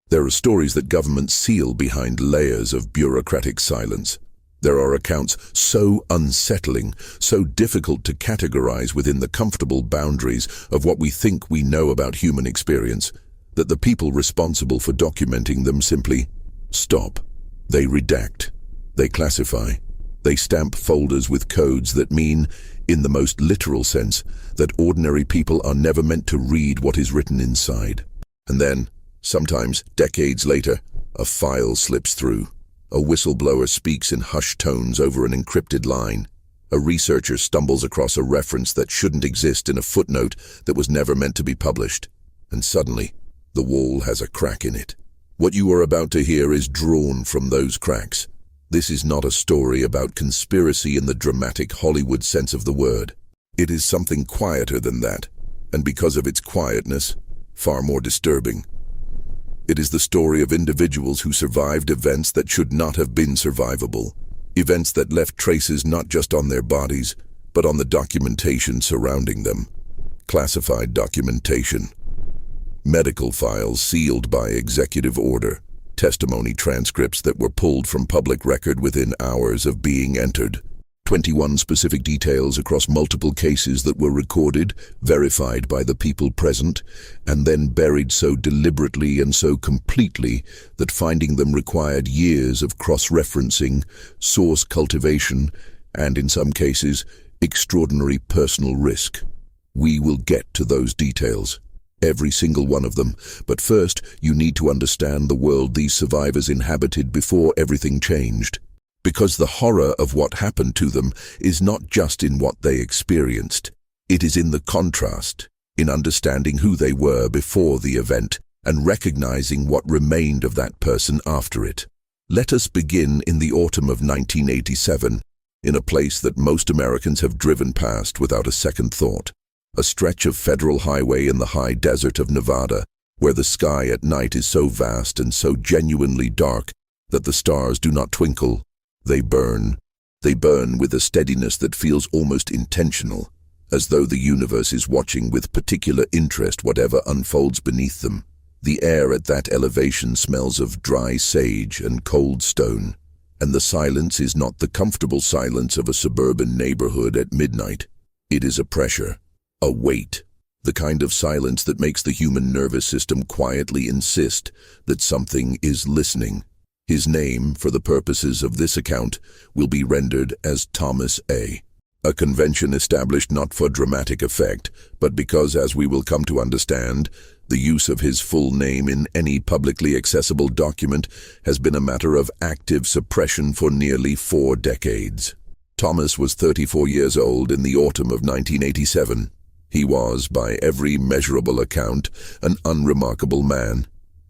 There are stories that governments seal behind layers of bureaucratic silence. There are accounts so unsettling, so difficult to categorize within the comfortable boundaries of what we think we know about human experience, that the people responsible for documenting them simply stop. They redact. They classify. They stamp folders with codes that mean, in the most literal sense, that ordinary people are never meant to read what is written inside. And then, sometimes decades later, a file slips through. A whistleblower speaks in hushed tones over an encrypted line. A researcher stumbles across a reference that shouldn't exist in a footnote that was never meant to be published. And suddenly, the wall has a crack in it. What you are about to hear is drawn from those cracks. This is not a story about conspiracy in the dramatic Hollywood sense of the word. It is something quieter than that, and because of its quietness, far more disturbing. It is the story of individuals who survived events that should not have been survivable. Events that left traces not just on their bodies, but on the documentation surrounding them. Classified documentation. Medical files sealed by executive order. Testimony transcripts that were pulled from public record within hours of being entered. 21 specific details across multiple cases that were recorded, verified by the people present, and then buried so deliberately and so completely that finding them required years of cross-referencing, source cultivation, and in some cases, extraordinary personal risk. We will get to those details. Every single one of them, but first you need to understand the world these survivors inhabited before everything changed. Because the horror of what happened to them is not just in what they experienced. It is in the contrast, in understanding who they were before the event and recognizing what remained of that person after it. Let us begin in the autumn of 1987, in a place that most Americans have driven past without a second thought. A stretch of federal highway in the high desert of Nevada, where the sky at night is so vast and so genuinely dark that the stars do not twinkle. They burn. They burn with a steadiness that feels almost intentional, as though the universe is watching with particular interest whatever unfolds beneath them. The air at that elevation smells of dry sage and cold stone, and the silence is not the comfortable silence of a suburban neighborhood at midnight. It is a pressure. A weight, the kind of silence that makes the human nervous system quietly insist that something is listening. His name, for the purposes of this account, will be rendered as Thomas A. A convention established not for dramatic effect, but because, as we will come to understand, the use of his full name in any publicly accessible document has been a matter of active suppression for nearly 4 decades. Thomas was 34 years old in the autumn of 1987. He was, by every measurable account, an unremarkable man,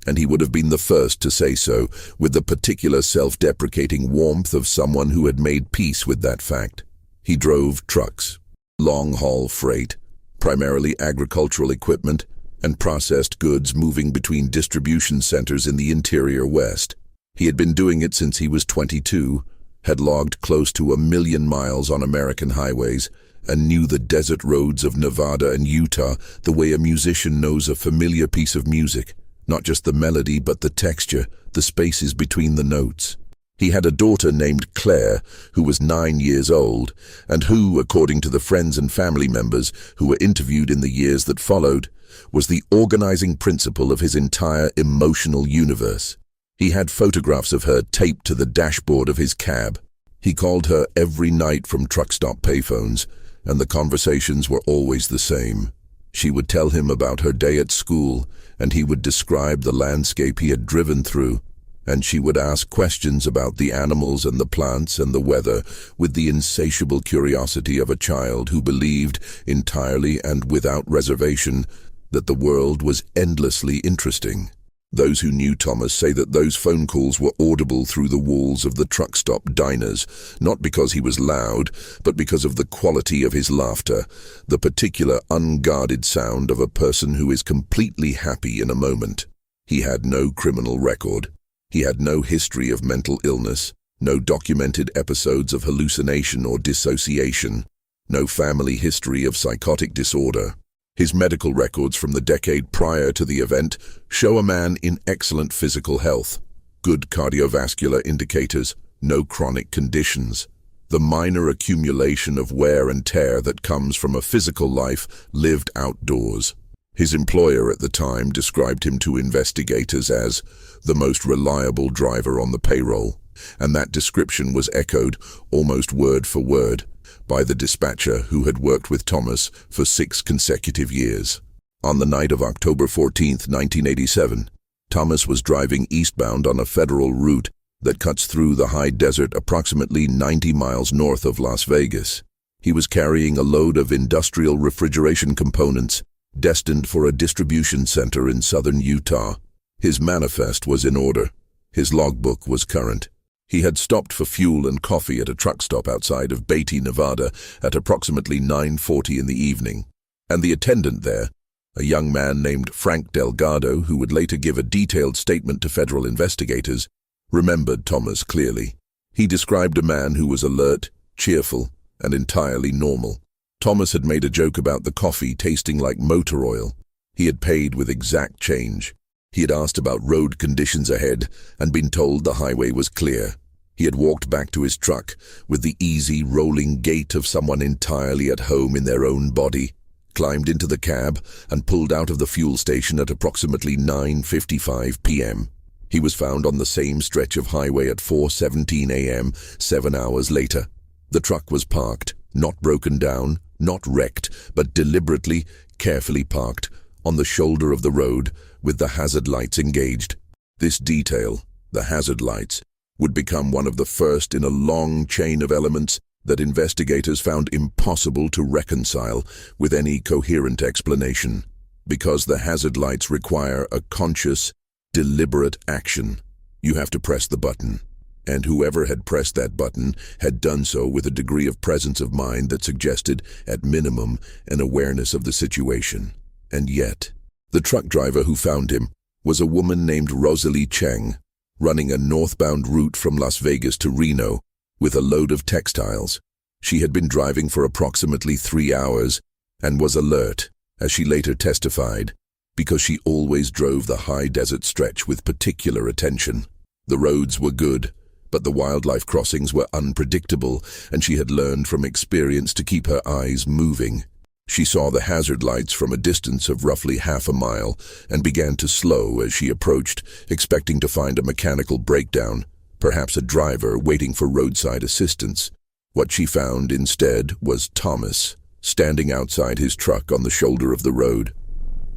and he would have been the first to say so with the particular self-deprecating warmth of someone who had made peace with that fact. He drove trucks, long-haul freight, primarily agricultural equipment, and processed goods moving between distribution centers in the interior West. He had been doing it since he was 22, had logged close to 1 million miles on American highways, and knew the desert roads of Nevada and Utah the way a musician knows a familiar piece of music, not just the melody but the texture, the spaces between the notes. He had a daughter named Claire, who was 9 years old, and who, according to the friends and family members who were interviewed in the years that followed, was the organizing principle of his entire emotional universe. He had photographs of her taped to the dashboard of his cab. He called her every night from truck stop payphones, and the conversations were always the same. She would tell him about her day at school, and he would describe the landscape he had driven through, and she would ask questions about the animals and the plants and the weather with the insatiable curiosity of a child who believed, entirely and without reservation, that the world was endlessly interesting. Those who knew Thomas say that those phone calls were audible through the walls of the truck stop diners, not because he was loud, but because of the quality of his laughter, the particular unguarded sound of a person who is completely happy in a moment. He had no criminal record. He had no history of mental illness, no documented episodes of hallucination or dissociation, no family history of psychotic disorder. His medical records from the decade prior to the event show a man in excellent physical health, good cardiovascular indicators, no chronic conditions. The minor accumulation of wear and tear that comes from a physical life lived outdoors. His employer at the time described him to investigators as the most reliable driver on the payroll, and that description was echoed, almost word for word, by the dispatcher who had worked with Thomas for 6 consecutive years. On the night of October 14, 1987, Thomas was driving eastbound on a federal route that cuts through the high desert approximately 90 miles north of Las Vegas. He was carrying a load of industrial refrigeration components destined for a distribution center in southern Utah. His manifest was in order. His logbook was current. He had stopped for fuel and coffee at a truck stop outside of Beatty, Nevada at approximately 9:40 in the evening, and the attendant there, a young man named Frank Delgado, who would later give a detailed statement to federal investigators, remembered Thomas clearly. He described a man who was alert, cheerful, and entirely normal. Thomas had made a joke about the coffee tasting like motor oil. He had paid with exact change. He had asked about road conditions ahead and been told the highway was clear. He had walked back to his truck with the easy, rolling gait of someone entirely at home in their own body, climbed into the cab and pulled out of the fuel station at approximately 9:55 p.m. He was found on the same stretch of highway at 4:17 a.m., 7 hours later. The truck was parked, not broken down, not wrecked, but deliberately, carefully parked on the shoulder of the road with the hazard lights engaged. This detail, the hazard lights, would become one of the first in a long chain of elements that investigators found impossible to reconcile with any coherent explanation, because the hazard lights require a conscious, deliberate action. You have to press the button, and whoever had pressed that button had done so with a degree of presence of mind that suggested, at minimum, an awareness of the situation. And yet, the truck driver who found him was a woman named Rosalie Cheng, running a northbound route from Las Vegas to Reno with a load of textiles. She had been driving for approximately 3 hours and was alert, as she later testified, because she always drove the high desert stretch with particular attention. The roads were good, but the wildlife crossings were unpredictable, and she had learned from experience to keep her eyes moving. She saw the hazard lights from a distance of roughly half a mile and began to slow as she approached, expecting to find a mechanical breakdown, perhaps a driver waiting for roadside assistance. What she found instead was Thomas, standing outside his truck on the shoulder of the road.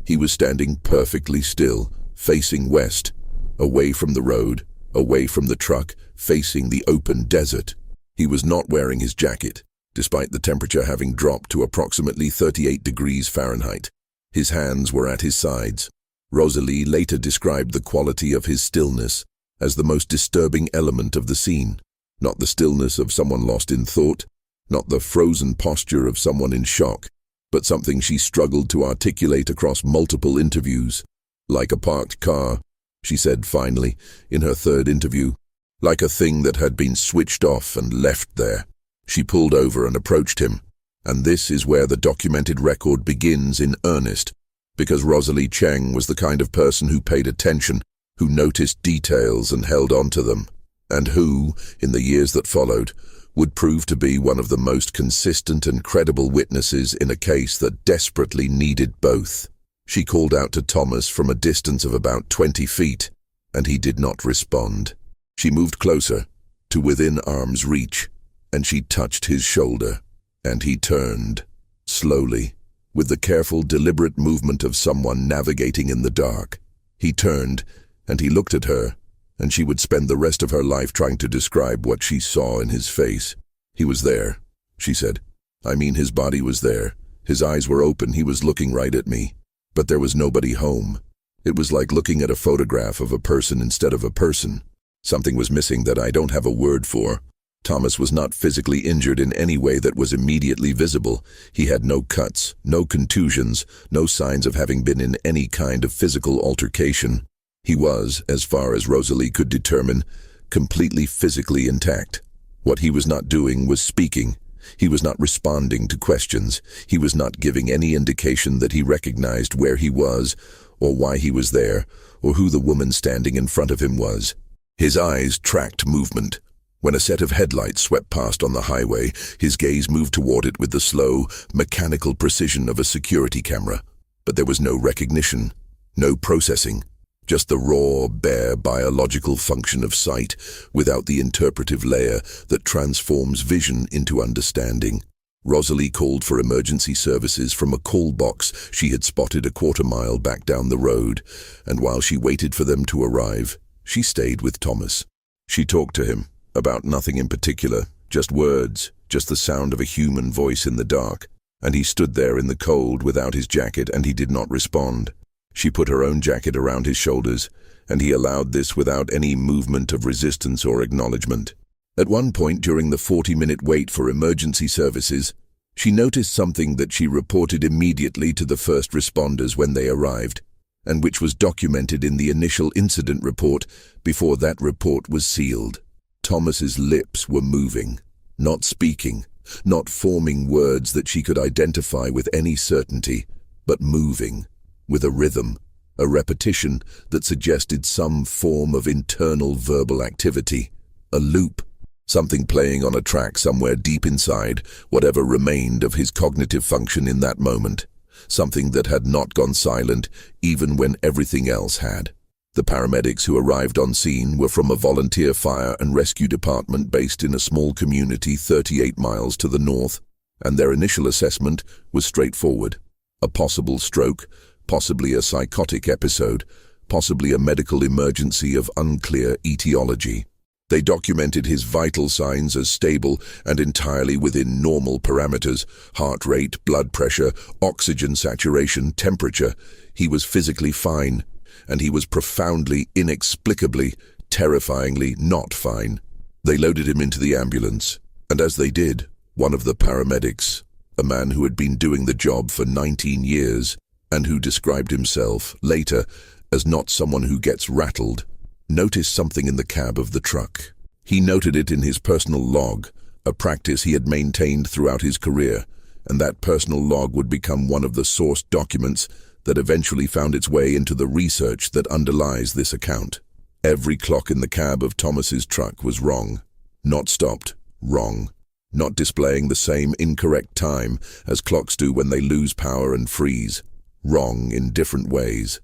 He was standing perfectly still, facing west, away from the road, away from the truck, facing the open desert. He was not wearing his jacket, despite the temperature having dropped to approximately 38 degrees Fahrenheit. His hands were at his sides. Rosalie later described the quality of his stillness as the most disturbing element of the scene. Not the stillness of someone lost in thought, not the frozen posture of someone in shock, but something she struggled to articulate across multiple interviews. Like a parked car, she said finally, in her third interview, like a thing that had been switched off and left there. She pulled over and approached him, and this is where the documented record begins in earnest, because Rosalie Cheng was the kind of person who paid attention, who noticed details and held on to them, and who, in the years that followed, would prove to be one of the most consistent and credible witnesses in a case that desperately needed both. She called out to Thomas from a distance of about 20 feet, and he did not respond. She moved closer, to within arm's reach, and she touched his shoulder, and he turned, slowly, with the careful, deliberate movement of someone navigating in the dark. He turned, and he looked at her, and she would spend the rest of her life trying to describe what she saw in his face. He was there, she said. I mean, his body was there. His eyes were open, he was looking right at me. But there was nobody home. It was like looking at a photograph of a person instead of a person. Something was missing that I don't have a word for. Thomas was not physically injured in any way that was immediately visible. He had no cuts, no contusions, no signs of having been in any kind of physical altercation. He was, as far as Rosalie could determine, completely physically intact. What he was not doing was speaking, He was not responding to questions. He was not giving any indication that he recognized where he was, or why he was there, or who the woman standing in front of him was. His eyes tracked movement. When a set of headlights swept past on the highway, his gaze moved toward it with the slow, mechanical precision of a security camera. But there was no recognition, no processing, just the raw, bare biological function of sight without the interpretive layer that transforms vision into understanding. Rosalie called for emergency services from a call box she had spotted a quarter-mile back down the road, and while she waited for them to arrive, she stayed with Thomas. She talked to him about nothing in particular, just words, just the sound of a human voice in the dark, and he stood there in the cold without his jacket, and he did not respond. She put her own jacket around his shoulders, and he allowed this without any movement of resistance or acknowledgement. At one point during the 40-minute wait for emergency services, she noticed something that she reported immediately to the first responders when they arrived, and which was documented in the initial incident report before that report was sealed. Thomas's lips were moving, not speaking, not forming words that she could identify with any certainty, but moving, with a rhythm, a repetition that suggested some form of internal verbal activity, a loop, something playing on a track somewhere deep inside whatever remained of his cognitive function in that moment, something that had not gone silent even when everything else had. The paramedics who arrived on scene were from a volunteer fire and rescue department based in a small community 38 miles to the north, and their initial assessment was straightforward. A possible stroke, possibly a psychotic episode, possibly a medical emergency of unclear etiology. They documented his vital signs as stable and entirely within normal parameters: heart rate, blood pressure, oxygen saturation, temperature. He was physically fine, and he was profoundly, inexplicably, terrifyingly not fine. They loaded him into the ambulance, and as they did, one of the paramedics, a man who had been doing the job for 19 years, and who described himself, later, as not someone who gets rattled, noticed something in the cab of the truck. He noted it in his personal log, a practice he had maintained throughout his career, and that personal log would become one of the source documents that eventually found its way into the research that underlies this account. Every clock in the cab of Thomas's truck was wrong. Not stopped, wrong. Not displaying the same incorrect time as clocks do when they lose power and freeze. Wrong in different ways.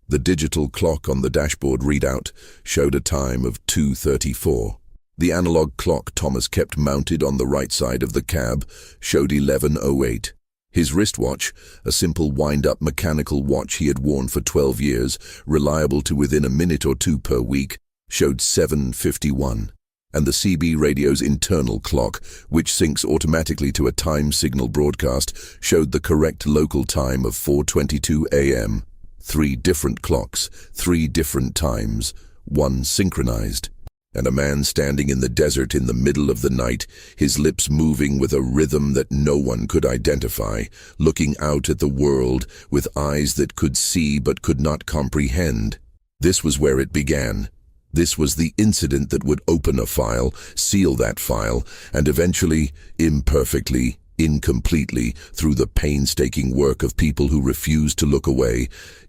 The digital clock on the dashboard readout showed a time of 2:34. The analog clock Thomas kept mounted on the right side of the cab showed 11:08. His wristwatch, a simple wind-up mechanical watch he had worn for 12 years, reliable to within a minute or two per week, showed 7:51. And the CB radio's internal clock, which syncs automatically to a time signal broadcast, showed the correct local time of 4:22 a.m. 3 different clocks, 3 different times, one synchronized. And a man standing in the desert in the middle of the night, his lips moving with a rhythm that no one could identify, looking out at the world with eyes that could see but could not comprehend. This was where it began. This was the incident that would open a file, seal that file, and eventually, imperfectly, incompletely, through the painstaking work of people who refused to look away,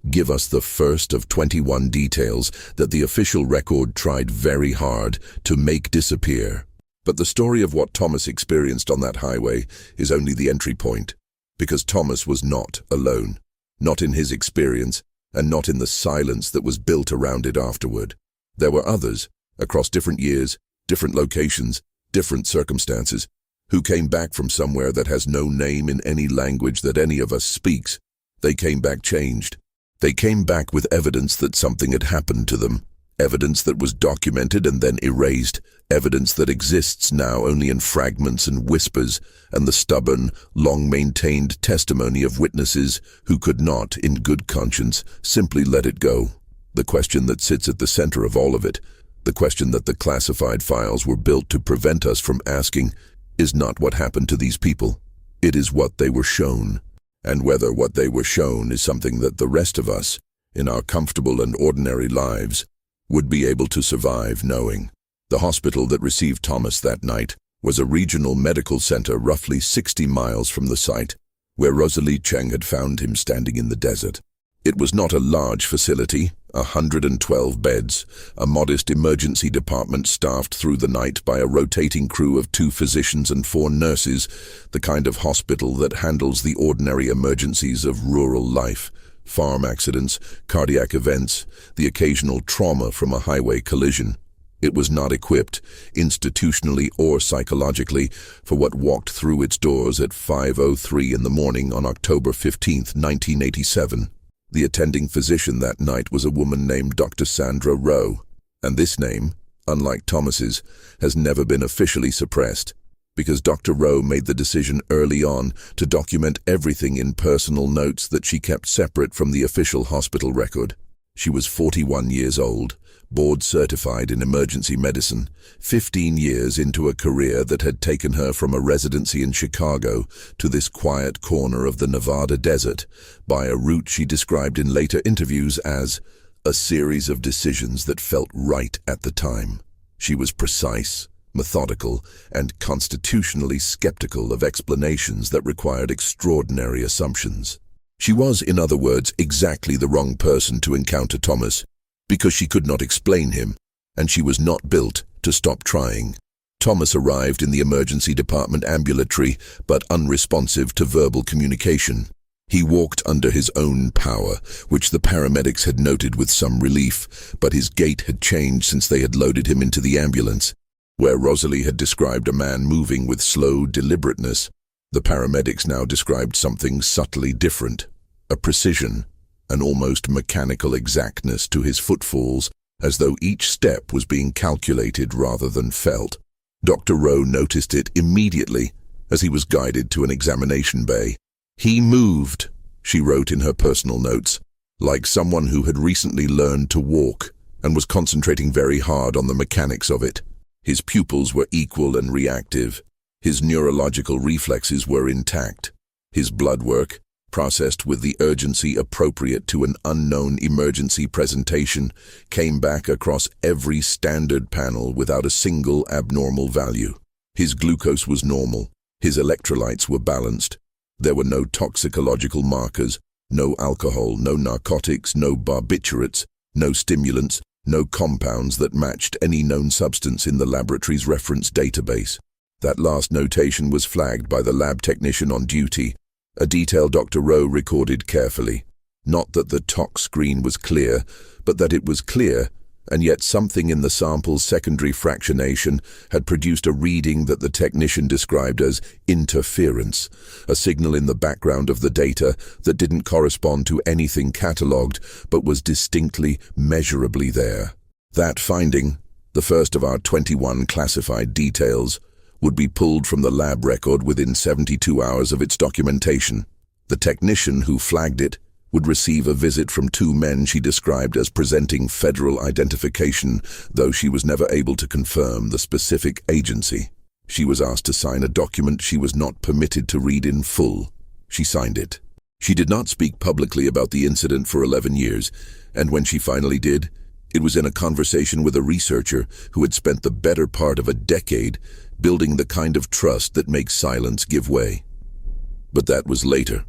give us the first of 21 details that the official record tried very hard to make disappear. But the story of what Thomas experienced on that highway is only the entry point, because Thomas was not alone, not in his experience, and not in the silence that was built around it afterward. There were others, across different years, different locations, different circumstances, who came back from somewhere that has no name in any language that any of us speaks. They came back changed. They came back with evidence that something had happened to them, evidence that was documented and then erased, evidence that exists now only in fragments and whispers, and the stubborn, long-maintained testimony of witnesses who could not, in good conscience, simply let it go. The question that sits at the center of all of it, the question that the classified files were built to prevent us from asking, is not what happened to these people. It is what they were shown, and whether what they were shown is something that the rest of us, in our comfortable and ordinary lives, would be able to survive knowing. The hospital that received Thomas that night was a regional medical center roughly 60 miles from the site, where Rosalie Cheng had found him standing in the desert. It was not a large facility, 112 beds, a modest emergency department staffed through the night by a rotating crew of 2 physicians and 4 nurses, the kind of hospital that handles the ordinary emergencies of rural life, farm accidents, cardiac events, the occasional trauma from a highway collision. It was not equipped, institutionally or psychologically, for what walked through its doors at 5:03 in the morning on October 15, 1987. The attending physician that night was a woman named Dr. Sandra Rowe, and this name, unlike Thomas's, has never been officially suppressed, because Dr. Rowe made the decision early on to document everything in personal notes that she kept separate from the official hospital record. She was 41 years old, board-certified in emergency medicine, 15 years into a career that had taken her from a residency in Chicago to this quiet corner of the Nevada desert, by a route she described in later interviews as a series of decisions that felt right at the time. She was precise, methodical, and constitutionally skeptical of explanations that required extraordinary assumptions. She was, in other words, exactly the wrong person to encounter Thomas, because she could not explain him, and she was not built to stop trying. Thomas arrived in the emergency department ambulatory, but unresponsive to verbal communication. He walked under his own power, which the paramedics had noted with some relief, but his gait had changed since they had loaded him into the ambulance. Where Rosalie had described a man moving with slow deliberateness, the paramedics now described something subtly different, a precision, an almost mechanical exactness to his footfalls, as though each step was being calculated rather than felt. Dr. Rowe noticed it immediately as he was guided to an examination bay. "He moved," she wrote in her personal notes, "like someone who had recently learned to walk and was concentrating very hard on the mechanics of it. His pupils were equal and reactive. His neurological reflexes were intact. His blood work, processed with the urgency appropriate to an unknown emergency presentation, came back across every standard panel without a single abnormal value. His glucose was normal. His electrolytes were balanced. There were no toxicological markers, no alcohol, no narcotics, no barbiturates, no stimulants, no compounds that matched any known substance in the laboratory's reference database." That last notation was flagged by the lab technician on duty, a detail Dr. Rowe recorded carefully. Not that the tox screen was clear, but that it was clear, and yet something in the sample's secondary fractionation had produced a reading that the technician described as interference, a signal in the background of the data that didn't correspond to anything catalogued, but was distinctly, measurably there. That finding, the first of our 21 classified details, would be pulled from the lab record within 72 hours of its documentation. The technician who flagged it would receive a visit from 2 men she described as presenting federal identification, though she was never able to confirm the specific agency. She was asked to sign a document she was not permitted to read in full. She signed it. She did not speak publicly about the incident for 11 years, and when she finally did, it was in a conversation with a researcher who had spent the better part of a decade building the kind of trust that makes silence give way. But that was later.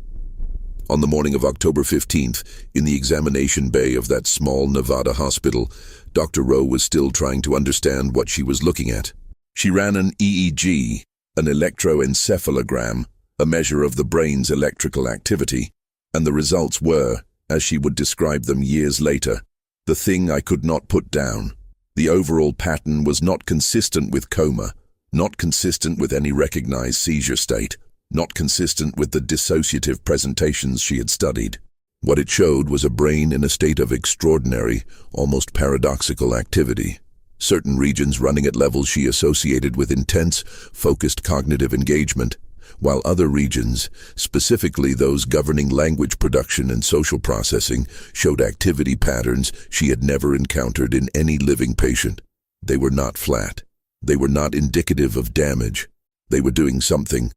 On the morning of October 15th, in the examination bay of that small Nevada hospital, Dr. Rowe was still trying to understand what she was looking at. She ran an EEG, an electroencephalogram, a measure of the brain's electrical activity, and the results were, as she would describe them years later, the thing I could not put down. The overall pattern was not consistent with coma, not consistent with any recognized seizure state, not consistent with the dissociative presentations she had studied. What it showed was a brain in a state of extraordinary, almost paradoxical activity. Certain regions running at levels she associated with intense, focused cognitive engagement, while other regions, specifically those governing language production and social processing, showed activity patterns she had never encountered in any living patient. They were not flat. They were not indicative of damage. They were doing something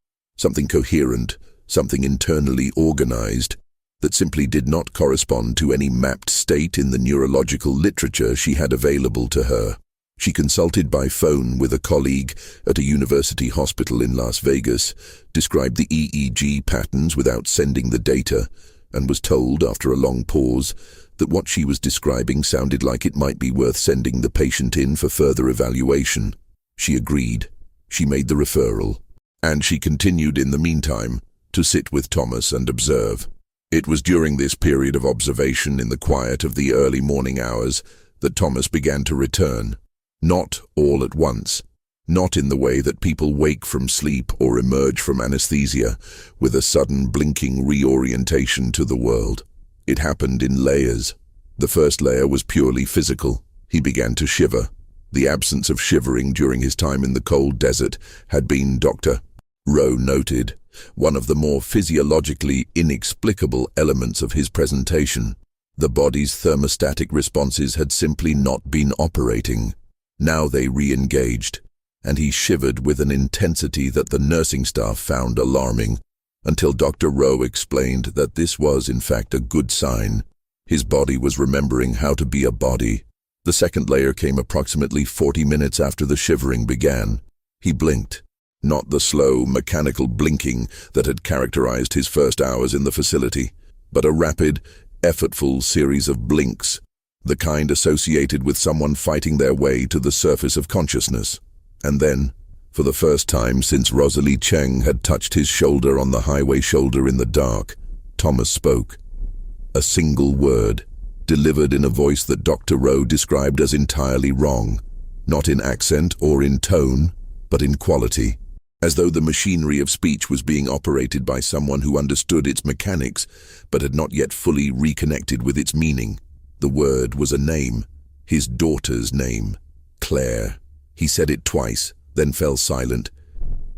coherent, something internally organized, that simply did not correspond to any mapped state in the neurological literature she had available to her. She consulted by phone with a colleague at a university hospital in Las Vegas, described the EEG patterns without sending the data, and was told, after a long pause, that what she was describing sounded like it might be worth sending the patient in for further evaluation. She agreed. She made the referral. And she continued in the meantime to sit with Thomas and observe. It was during this period of observation in the quiet of the early morning hours that Thomas began to return. Not all at once, not in the way that people wake from sleep or emerge from anesthesia with a sudden blinking reorientation to the world. It happened in layers. The first layer was purely physical. He began to shiver. The absence of shivering during his time in the cold desert had been, Dr. Rowe noted, one of the more physiologically inexplicable elements of his presentation. The body's thermostatic responses had simply not been operating. Now they re-engaged, and he shivered with an intensity that the nursing staff found alarming, until Dr. Rowe explained that this was in fact a good sign. His body was remembering how to be a body. The second layer came approximately 40 minutes after the shivering began. He blinked, not the slow, mechanical blinking that had characterized his first hours in the facility, but a rapid, effortful series of blinks, the kind associated with someone fighting their way to the surface of consciousness. And then, for the first time since Rosalie Cheng had touched his shoulder on the highway shoulder in the dark, Thomas spoke. A single word, delivered in a voice that Dr. Rowe described as entirely wrong, not in accent or in tone, but in quality, as though the machinery of speech was being operated by someone who understood its mechanics but had not yet fully reconnected with its meaning. The word was a name, his daughter's name, Claire. He said it twice, then fell silent,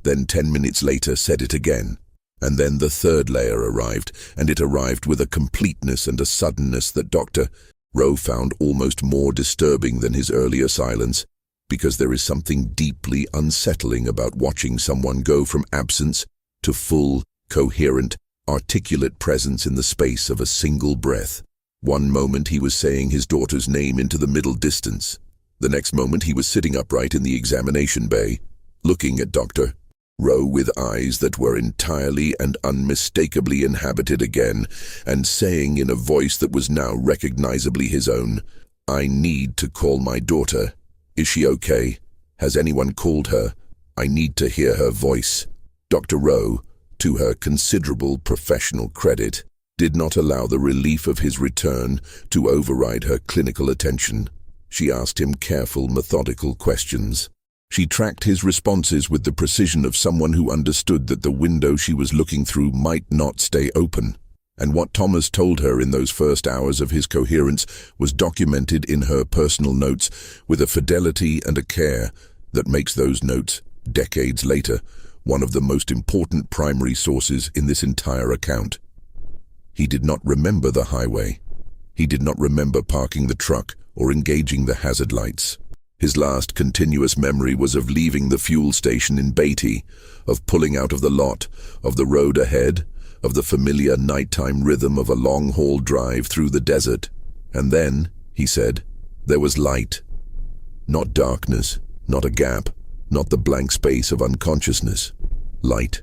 then 10 minutes later said it again. And then the third layer arrived, and it arrived with a completeness and a suddenness that Dr. Rowe found almost more disturbing than his earlier silence, because there is something deeply unsettling about watching someone go from absence to full, coherent, articulate presence in the space of a single breath. One moment he was saying his daughter's name into the middle distance. The next moment he was sitting upright in the examination bay, looking at Dr. Rowe with eyes that were entirely and unmistakably inhabited again, and saying in a voice that was now recognizably his own, "I need to call my daughter. Is she okay? Has anyone called her? I need to hear her voice." Dr. Rowe, to her considerable professional credit, did not allow the relief of his return to override her clinical attention. She asked him careful, methodical questions. She tracked his responses with the precision of someone who understood that the window she was looking through might not stay open. And what Thomas told her in those first hours of his coherence was documented in her personal notes with a fidelity and a care that makes those notes, decades later, one of the most important primary sources in this entire account. He did not remember the highway. He did not remember parking the truck or engaging the hazard lights. His last continuous memory was of leaving the fuel station in Beatty, of pulling out of the lot, of the road ahead, of the familiar nighttime rhythm of a long-haul drive through the desert. And then, he said, there was light. Not darkness, not a gap, not the blank space of unconsciousness. Light.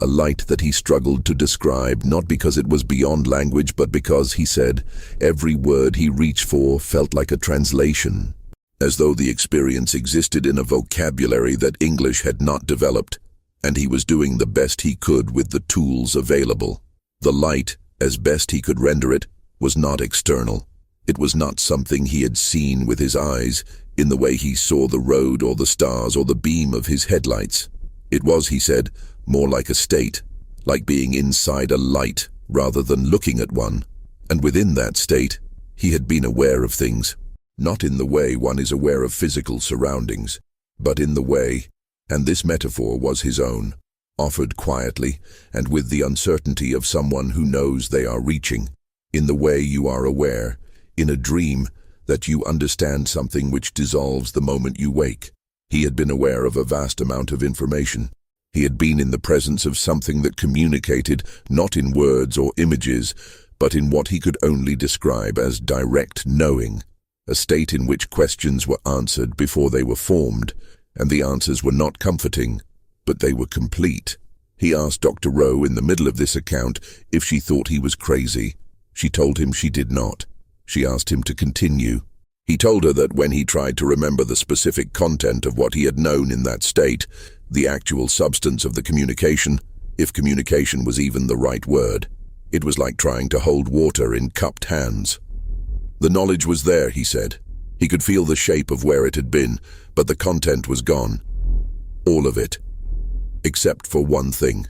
A light that he struggled to describe, not because it was beyond language, but because, he said, every word he reached for felt like a translation, as though the experience existed in a vocabulary that English had not developed, and he was doing the best he could with the tools available. The light, as best he could render it, was not external. It was not something he had seen with his eyes, in the way he saw the road or the stars or the beam of his headlights. It was, he said, more like a state, like being inside a light rather than looking at one. And within that state, he had been aware of things, not in the way one is aware of physical surroundings, but in the way, and this metaphor was his own, offered quietly and with the uncertainty of someone who knows they are reaching, in the way you are aware, in a dream, that you understand something which dissolves the moment you wake. He had been aware of a vast amount of information. He had been in the presence of something that communicated not in words or images, but in what he could only describe as direct knowing. a state in which questions were answered before they were formed, and the answers were not comforting, but they were complete. He asked Dr. Rowe in the middle of this account if she thought he was crazy. She told him she did not. She asked him to continue. He told her that when he tried to remember the specific content of what he had known in that state, the actual substance of the communication, if communication was even the right word, it was like trying to hold water in cupped hands. The knowledge was there, he said. He could feel the shape of where it had been, but the content was gone. All of it. Except for one thing.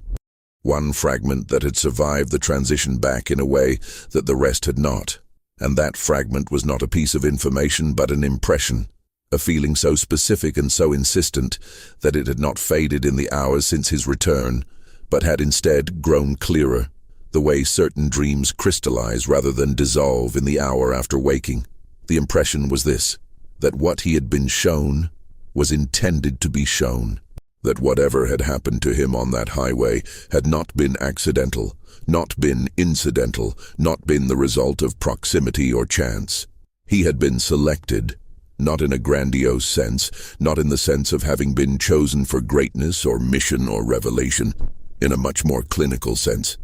One fragment that had survived the transition back in a way that the rest had not. And that fragment was not a piece of information but an impression, a feeling so specific and so insistent that it had not faded in the hours since his return, but had instead grown clearer, the way certain dreams crystallize rather than dissolve in the hour after waking. The impression was this, that what he had been shown was intended to be shown, that whatever had happened to him on that highway had not been accidental, not been incidental, not been the result of proximity or chance. He had been selected, not in a grandiose sense, not in the sense of having been chosen for greatness or mission or revelation, in a much more clinical sense.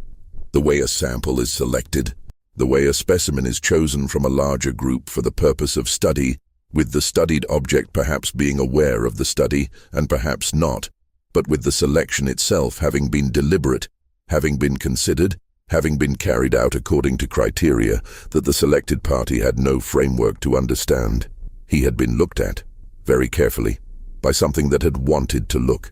The way a sample is selected, the way a specimen is chosen from a larger group for the purpose of study, with the studied object perhaps being aware of the study and perhaps not, but with the selection itself having been deliberate, having been considered, having been carried out according to criteria that the selected party had no framework to understand. He had been looked at, very carefully, by something that had wanted to look.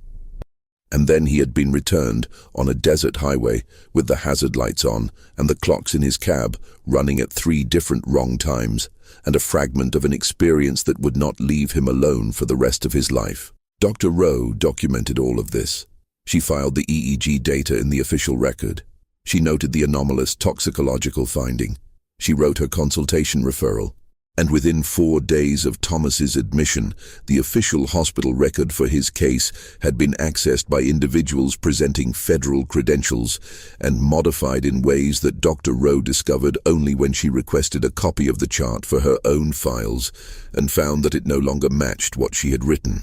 And then he had been returned on a desert highway with the hazard lights on and the clocks in his cab running at 3 different wrong times, and a fragment of an experience that would not leave him alone for the rest of his life. Dr. Rowe documented all of this. She filed the EEG data in the official record. She noted the anomalous toxicological finding. She wrote her consultation referral. And within 4 days of Thomas's admission, the official hospital record for his case had been accessed by individuals presenting federal credentials and modified in ways that Dr. Rowe discovered only when she requested a copy of the chart for her own files and found that it no longer matched what she had written.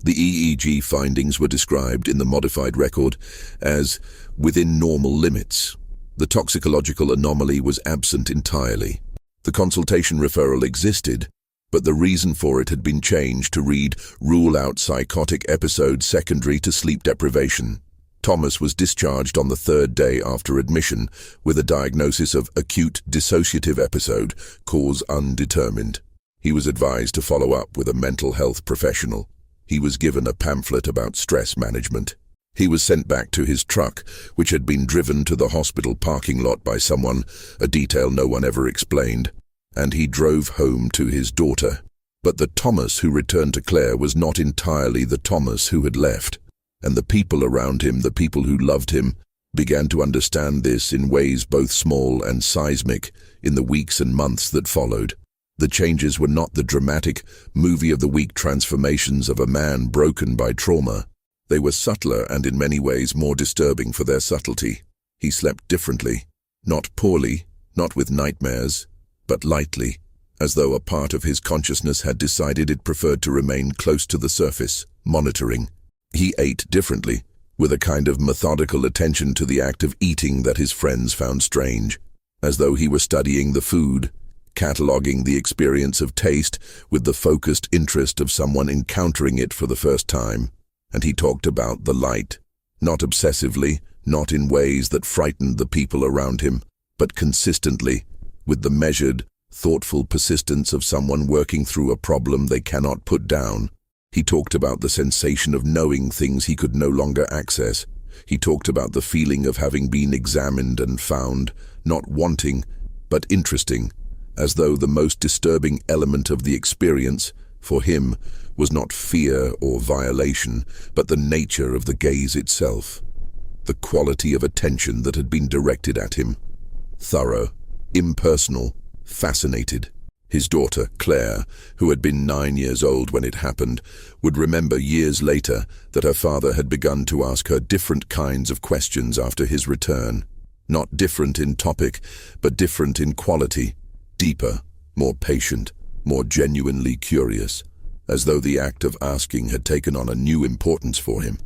The EEG findings were described in the modified record as within normal limits. The toxicological anomaly was absent entirely. The consultation referral existed, but the reason for it had been changed to read, "Rule out psychotic episode secondary to sleep deprivation." Thomas was discharged on the 3rd day after admission with a diagnosis of acute dissociative episode, cause undetermined. He was advised to follow up with a mental health professional. He was given a pamphlet about stress management. He was sent back to his truck, which had been driven to the hospital parking lot by someone, a detail no one ever explained, and he drove home to his daughter. But the Thomas who returned to Claire was not entirely the Thomas who had left, and the people around him, the people who loved him, began to understand this in ways both small and seismic in the weeks and months that followed. The changes were not the dramatic, movie-of-the-week transformations of a man broken by trauma. They were subtler and in many ways more disturbing for their subtlety. He slept differently, not poorly, not with nightmares, but lightly, as though a part of his consciousness had decided it preferred to remain close to the surface, monitoring. He ate differently, with a kind of methodical attention to the act of eating that his friends found strange, as though he were studying the food, cataloguing the experience of taste with the focused interest of someone encountering it for the first time. And he talked about the light, not obsessively, not in ways that frightened the people around him, but consistently, with the measured, thoughtful persistence of someone working through a problem they cannot put down. He talked about the sensation of knowing things he could no longer access. He talked about the feeling of having been examined and found, not wanting, but interesting, as though the most disturbing element of the experience, for him, was not fear or violation, but the nature of the gaze itself, the quality of attention that had been directed at him. Thorough, impersonal, fascinated. His daughter, Claire, who had been 9 years old when it happened, would remember years later that her father had begun to ask her different kinds of questions after his return. Not different in topic, but different in quality, deeper, more patient, more genuinely curious, as though the act of asking had taken on a new importance for him,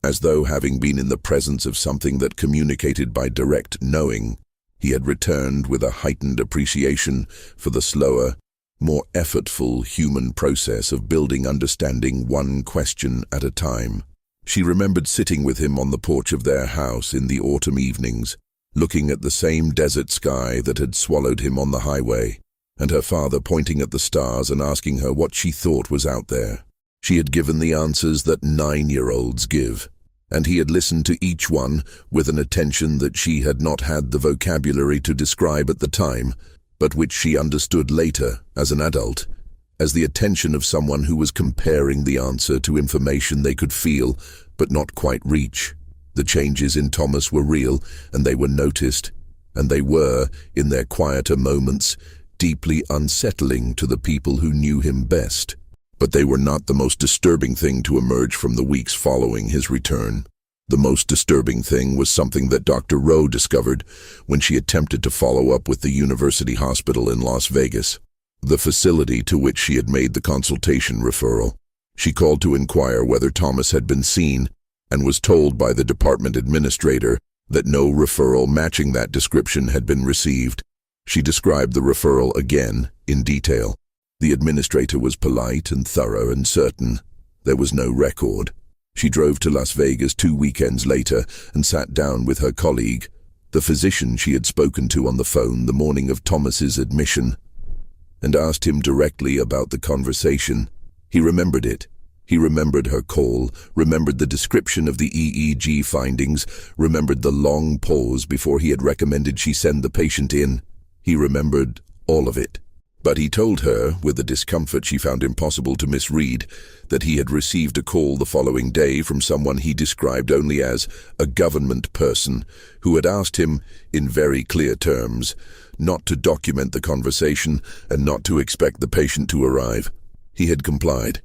as though, having been in the presence of something that communicated by direct knowing, he had returned with a heightened appreciation for the slower, more effortful human process of building understanding one question at a time. She remembered sitting with him on the porch of their house in the autumn evenings, looking at the same desert sky that had swallowed him on the highway, and her father pointing at the stars and asking her what she thought was out there. She had given the answers that 9-year-olds give, and he had listened to each one with an attention that she had not had the vocabulary to describe at the time, but which she understood later, as an adult, as the attention of someone who was comparing the answer to information they could feel but not quite reach. The changes in Thomas were real, and they were noticed, and they were, in their quieter moments, deeply unsettling to the people who knew him best. But they were not the most disturbing thing to emerge from the weeks following his return. The most disturbing thing was something that Dr. Rowe discovered when she attempted to follow up with the University Hospital in Las Vegas, the facility to which she had made the consultation referral. She called to inquire whether Thomas had been seen and was told by the department administrator that no referral matching that description had been received. She described the referral again, in detail. The administrator was polite and thorough and certain. There was no record. She drove to Las Vegas 2 weekends later and sat down with her colleague, the physician she had spoken to on the phone the morning of Thomas's admission, and asked him directly about the conversation. He remembered it. He remembered her call, remembered the description of the EEG findings, remembered the long pause before he had recommended she send the patient in. He remembered all of it. But he told her, with a discomfort she found impossible to misread, that he had received a call the following day from someone he described only as a government person, who had asked him, in very clear terms, not to document the conversation and not to expect the patient to arrive. He had complied.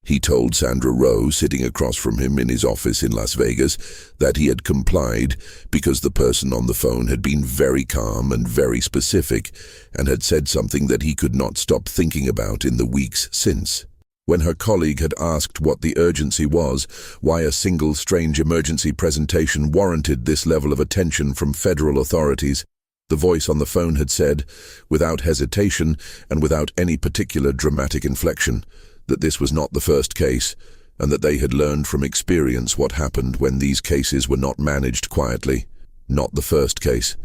He told Sandra Rowe, sitting across from him in his office in Las Vegas, that he had complied because the person on the phone had been very calm and very specific and had said something that he could not stop thinking about in the weeks since. When her colleague had asked what the urgency was, why a single strange emergency presentation warranted this level of attention from federal authorities, the voice on the phone had said, without hesitation and without any particular dramatic inflection, that this was not the first case, and that they had learned from experience what happened when these cases were not managed quietly. Not the first case.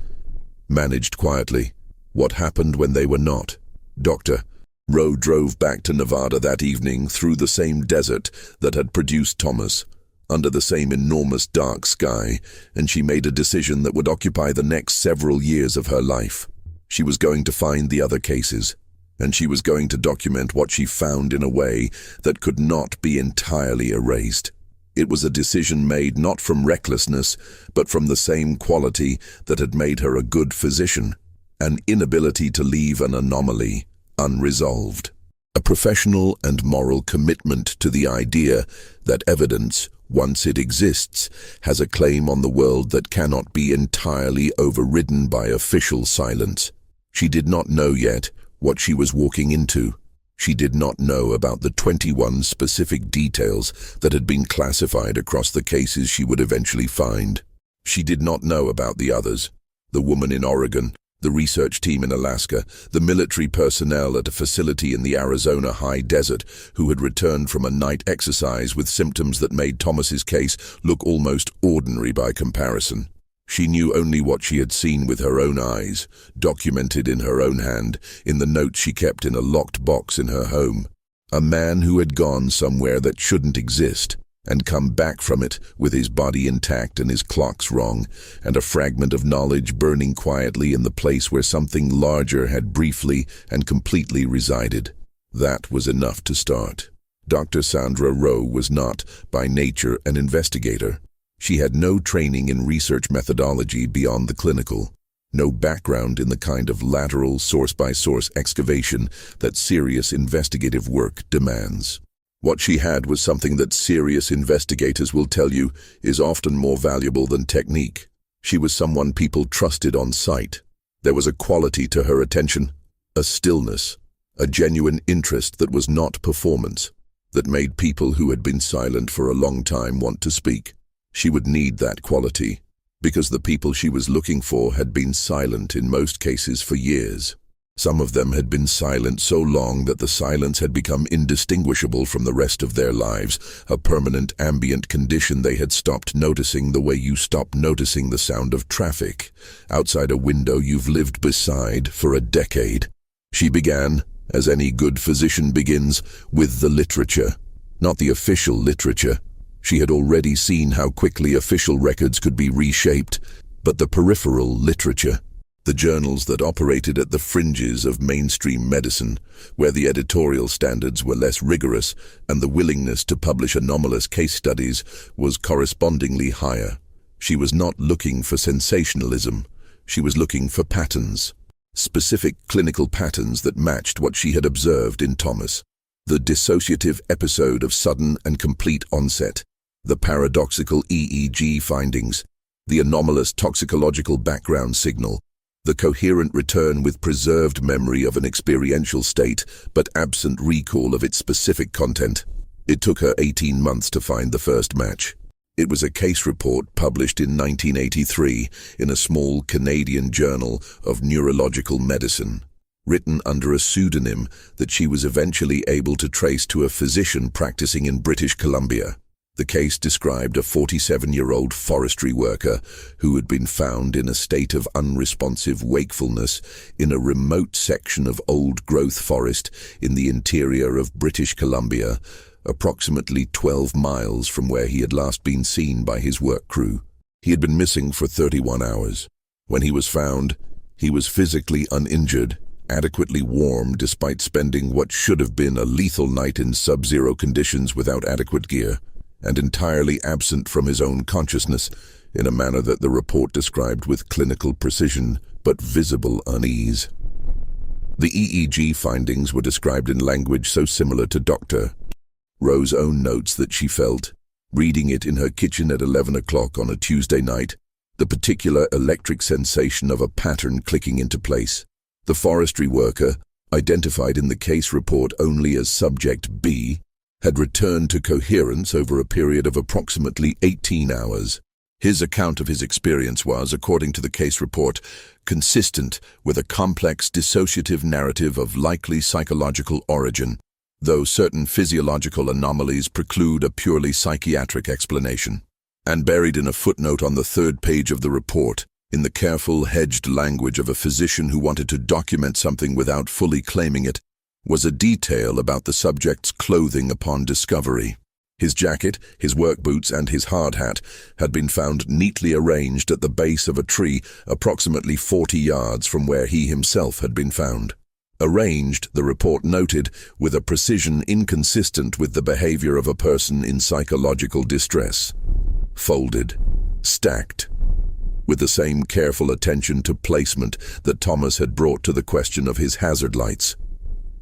Managed quietly. What happened when they were not? Dr. Rowe drove back to Nevada that evening through the same desert that had produced Thomas, under the same enormous dark sky, and she made a decision that would occupy the next several years of her life. She was going to find the other cases, and she was going to document what she found in a way that could not be entirely erased. It was a decision made not from recklessness, but from the same quality that had made her a good physician, an inability to leave an anomaly unresolved. A professional and moral commitment to the idea that evidence, once it exists, has a claim on the world that cannot be entirely overridden by official silence. She did not know yet what she was walking into. She did not know about the 21 specific details that had been classified across the cases she would eventually find. She did not know about the others, the woman in Oregon, the research team in Alaska, the military personnel at a facility in the Arizona high desert who had returned from a night exercise with symptoms that made Thomas's case look almost ordinary by comparison. She knew only what she had seen with her own eyes, documented in her own hand, in the notes she kept in a locked box in her home. A man who had gone somewhere that shouldn't exist, and come back from it with his body intact and his clocks wrong, and a fragment of knowledge burning quietly in the place where something larger had briefly and completely resided. That was enough to start. Dr. Sandra Rowe was not, by nature, an investigator. She had no training in research methodology beyond the clinical, no background in the kind of lateral source-by-source excavation that serious investigative work demands. What she had was something that serious investigators will tell you is often more valuable than technique. She was someone people trusted on sight. There was a quality to her attention, a stillness, a genuine interest that was not performance, that made people who had been silent for a long time want to speak. She would need that quality, because the people she was looking for had been silent in most cases for years. Some of them had been silent so long that the silence had become indistinguishable from the rest of their lives, a permanent ambient condition they had stopped noticing the way you stop noticing the sound of traffic outside a window you've lived beside for a decade. She began, as any good physician begins, with the literature, not the official literature. She had already seen how quickly official records could be reshaped, but the peripheral literature, the journals that operated at the fringes of mainstream medicine, where the editorial standards were less rigorous and the willingness to publish anomalous case studies was correspondingly higher. She was not looking for sensationalism. She was looking for patterns, specific clinical patterns that matched what she had observed in Thomas. The dissociative episode of sudden and complete onset, the paradoxical EEG findings, the anomalous toxicological background signal, the coherent return with preserved memory of an experiential state, but absent recall of its specific content. It took her 18 months to find the first match. It was a case report published in 1983 in a small Canadian journal of neurological medicine, written under a pseudonym that she was eventually able to trace to a physician practicing in British Columbia. The case described a 47-year-old forestry worker who had been found in a state of unresponsive wakefulness in a remote section of old-growth forest in the interior of British Columbia, approximately 12 miles from where he had last been seen by his work crew. He had been missing for 31 hours. When he was found, he was physically uninjured, adequately warm despite spending what should have been a lethal night in sub-zero conditions without adequate gear, and entirely absent from his own consciousness in a manner that the report described with clinical precision but visible unease. The EEG findings were described in language so similar to Dr. Rowe's own notes that she felt, reading it in her kitchen at 11 o'clock on a Tuesday night, the particular electric sensation of a pattern clicking into place. The forestry worker, identified in the case report only as Subject B, had returned to coherence over a period of approximately 18 hours. His account of his experience was, according to the case report, consistent with a complex dissociative narrative of likely psychological origin, though certain physiological anomalies preclude a purely psychiatric explanation. And buried in a footnote on the third page of the report, in the careful, hedged language of a physician who wanted to document something without fully claiming it, was a detail about the subject's clothing upon discovery. His jacket, his work boots, and his hard hat had been found neatly arranged at the base of a tree approximately 40 yards from where he himself had been found. Arranged, the report noted, with a precision inconsistent with the behavior of a person in psychological distress. Folded, stacked, with the same careful attention to placement that Thomas had brought to the question of his hazard lights.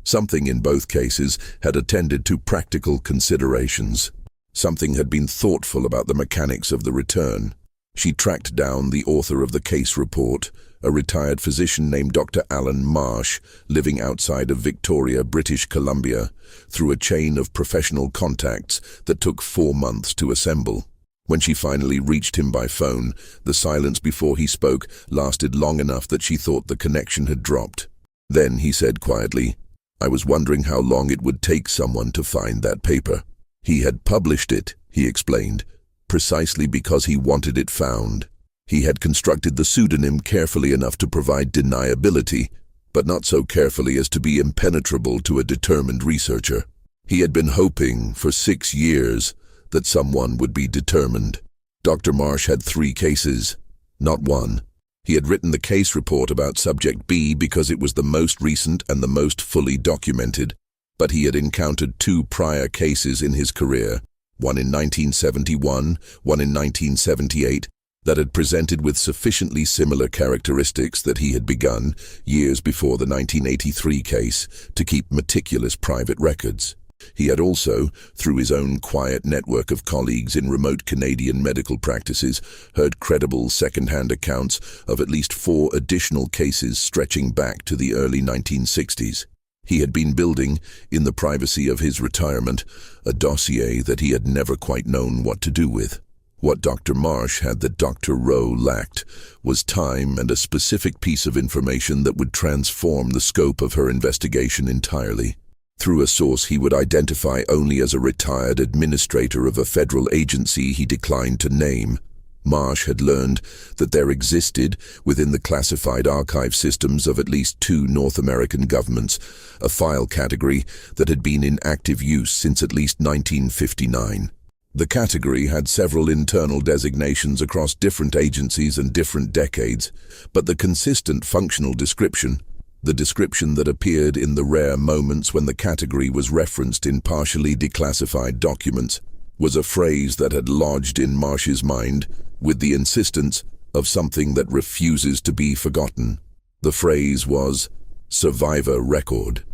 Something in both cases had attended to practical considerations. Something had been thoughtful about the mechanics of the return. She tracked down the author of the case report, a retired physician named Dr. Alan Marsh, living outside of Victoria, British Columbia, through a chain of professional contacts that took 4 months to assemble. When she finally reached him by phone, the silence before he spoke lasted long enough that she thought the connection had dropped. Then he said quietly, "I was wondering how long it would take someone to find that paper." He had published it, he explained, precisely because he wanted it found. He had constructed the pseudonym carefully enough to provide deniability, but not so carefully as to be impenetrable to a determined researcher. He had been hoping for 6 years that someone would be determined. Dr. Marsh had 3 cases, not 1. He had written the case report about Subject B because it was the most recent and the most fully documented, but he had encountered 2 prior cases in his career, one in 1971, one in 1978, that had presented with sufficiently similar characteristics that he had begun, years before the 1983 case, to keep meticulous private records. He had also, through his own quiet network of colleagues in remote Canadian medical practices, heard credible second-hand accounts of at least 4 additional cases stretching back to the early 1960s. He had been building, in the privacy of his retirement, a dossier that he had never quite known what to do with. What Dr. Marsh had that Dr. Rowe lacked was time and a specific piece of information that would transform the scope of her investigation entirely. Through a source he would identify only as a retired administrator of a federal agency he declined to name, Marsh had learned that there existed, within the classified archive systems of at least 2 North American governments, a file category that had been in active use since at least 1959. The category had several internal designations across different agencies and different decades, but the consistent functional description, the description that appeared in the rare moments when the category was referenced in partially declassified documents, was a phrase that had lodged in Marsh's mind with the insistence of something that refuses to be forgotten. The phrase was survivor record.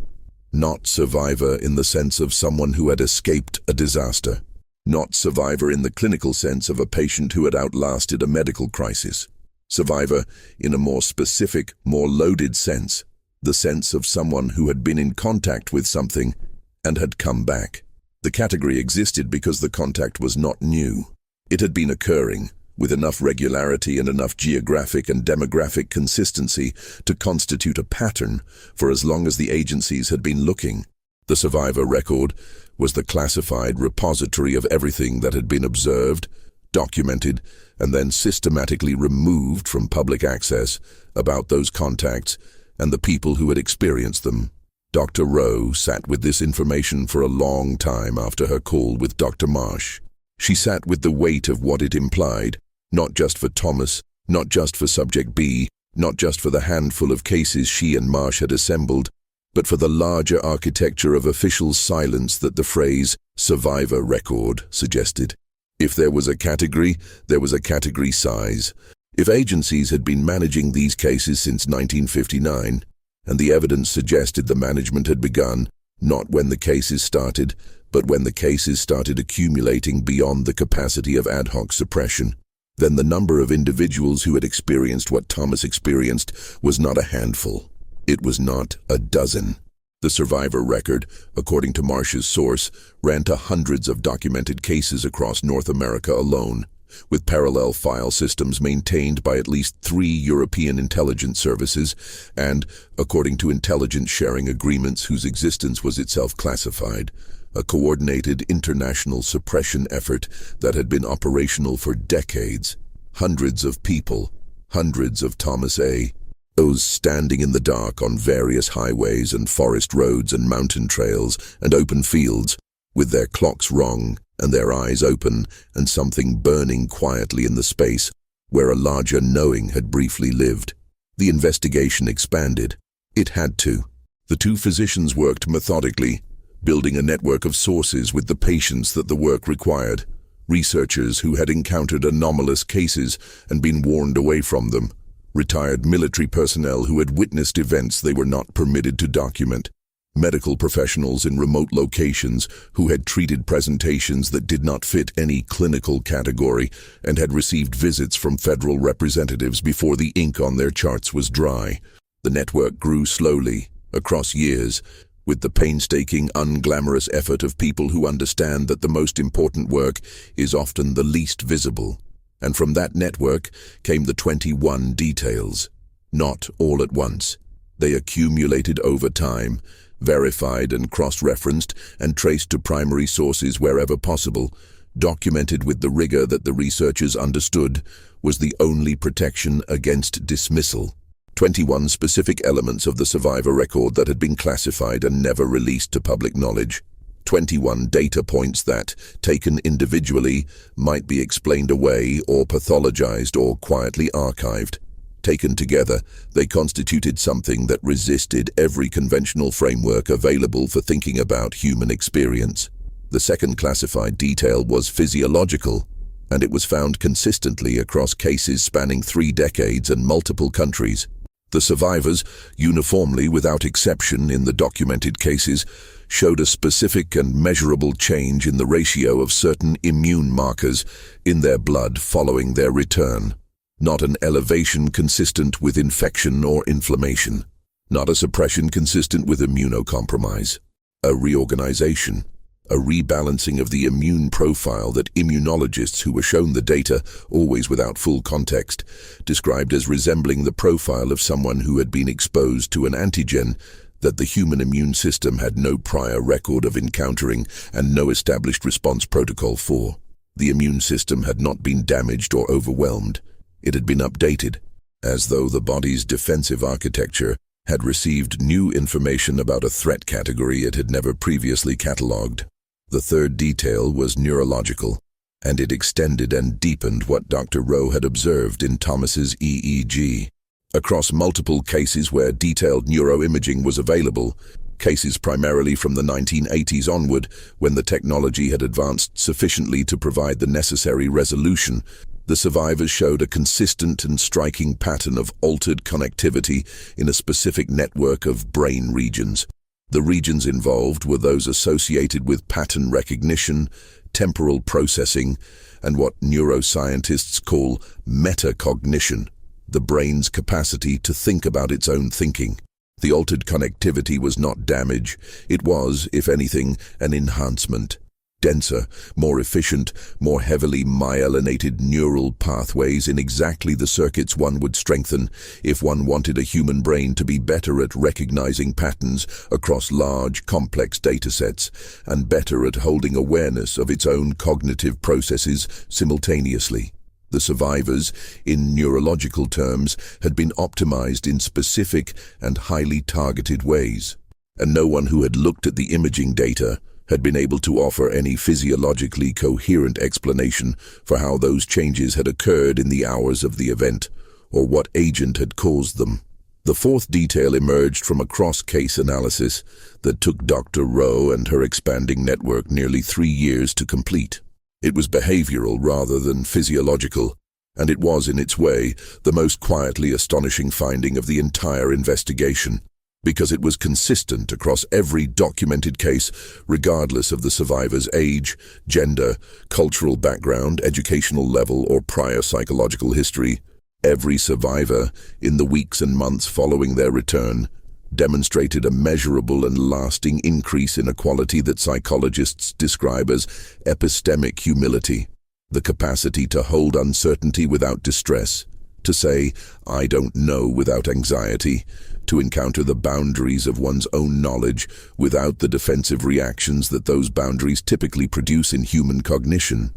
Not survivor in the sense of someone who had escaped a disaster. Not survivor in the clinical sense of a patient who had outlasted a medical crisis. Survivor in a more specific, more loaded sense, the sense of someone who had been in contact with something and had come back. The category existed because the contact was not new. It had been occurring, with enough regularity and enough geographic and demographic consistency to constitute a pattern for as long as the agencies had been looking. The survivor record was the classified repository of everything that had been observed, documented, and then systematically removed from public access about those contacts and the people who had experienced them. Dr. Rowe sat with this information for a long time after her call with Dr. Marsh. She sat with the weight of what it implied, not just for Thomas, not just for Subject B, not just for the handful of cases she and Marsh had assembled, but for the larger architecture of official silence that the phrase survivor record suggested. If there was a category, there was a category size. If agencies had been managing these cases since 1959, and the evidence suggested the management had begun, not when the cases started, but when the cases started accumulating beyond the capacity of ad hoc suppression, then the number of individuals who had experienced what Thomas experienced was not a handful. It was not a dozen. The survivor record, according to Marsh's source, ran to hundreds of documented cases across North America alone, with parallel file systems maintained by at least 3 European intelligence services and, according to intelligence sharing agreements whose existence was itself classified, a coordinated international suppression effort that had been operational for decades. Hundreds of people, hundreds of Thomas A. O's standing in the dark on various highways and forest roads and mountain trails and open fields, with their clocks wrong and their eyes open and something burning quietly in the space where a larger knowing had briefly lived. The investigation expanded. It had to. The 2 physicians worked methodically, building a network of sources with the patience that the work required, researchers who had encountered anomalous cases and been warned away from them, retired military personnel who had witnessed events they were not permitted to document, medical professionals in remote locations who had treated presentations that did not fit any clinical category and had received visits from federal representatives before the ink on their charts was dry. The network grew slowly, across years, with the painstaking, unglamorous effort of people who understand that the most important work is often the least visible. And from that network came the 21 details. Not all at once. They accumulated over time, verified and cross-referenced and traced to primary sources wherever possible, documented with the rigor that the researchers understood was the only protection against dismissal. 21 specific elements of the survivor record that had been classified and never released to public knowledge. 21 data points that, taken individually, might be explained away or pathologized or quietly archived. Taken together, they constituted something that resisted every conventional framework available for thinking about human experience. The second classified detail was physiological, and it was found consistently across cases spanning 3 decades and multiple countries. The survivors, uniformly without exception in the documented cases, showed a specific and measurable change in the ratio of certain immune markers in their blood following their return. Not an elevation consistent with infection or inflammation. Not a suppression consistent with immunocompromise. A reorganization, a rebalancing of the immune profile that immunologists who were shown the data, always without full context, described as resembling the profile of someone who had been exposed to an antigen that the human immune system had no prior record of encountering and no established response protocol for. The immune system had not been damaged or overwhelmed. It had been updated, as though the body's defensive architecture had received new information about a threat category it had never previously catalogued. The third detail was neurological, and it extended and deepened what Dr. Rowe had observed in Thomas's EEG. Across multiple cases where detailed neuroimaging was available, cases primarily from the 1980s onward, when the technology had advanced sufficiently to provide the necessary resolution, the survivors showed a consistent and striking pattern of altered connectivity in a specific network of brain regions. The regions involved were those associated with pattern recognition, temporal processing, and what neuroscientists call metacognition, the brain's capacity to think about its own thinking. The altered connectivity was not damage, it was, if anything, an enhancement. Denser, more efficient, more heavily myelinated neural pathways in exactly the circuits one would strengthen if one wanted a human brain to be better at recognizing patterns across large, complex datasets, and better at holding awareness of its own cognitive processes simultaneously. The survivors, in neurological terms, had been optimized in specific and highly targeted ways, and no one who had looked at the imaging data had been able to offer any physiologically coherent explanation for how those changes had occurred in the hours of the event, or what agent had caused them. The fourth detail emerged from a cross-case analysis that took Dr. Rowe and her expanding network nearly 3 years to complete. It was behavioral rather than physiological, and it was, in its way, the most quietly astonishing finding of the entire investigation, because it was consistent across every documented case, regardless of the survivor's age, gender, cultural background, educational level, or prior psychological history. Every survivor, in the weeks and months following their return, demonstrated a measurable and lasting increase in a quality that psychologists describe as epistemic humility, the capacity to hold uncertainty without distress, to say, "I don't know," without anxiety, to encounter the boundaries of one's own knowledge without the defensive reactions that those boundaries typically produce in human cognition.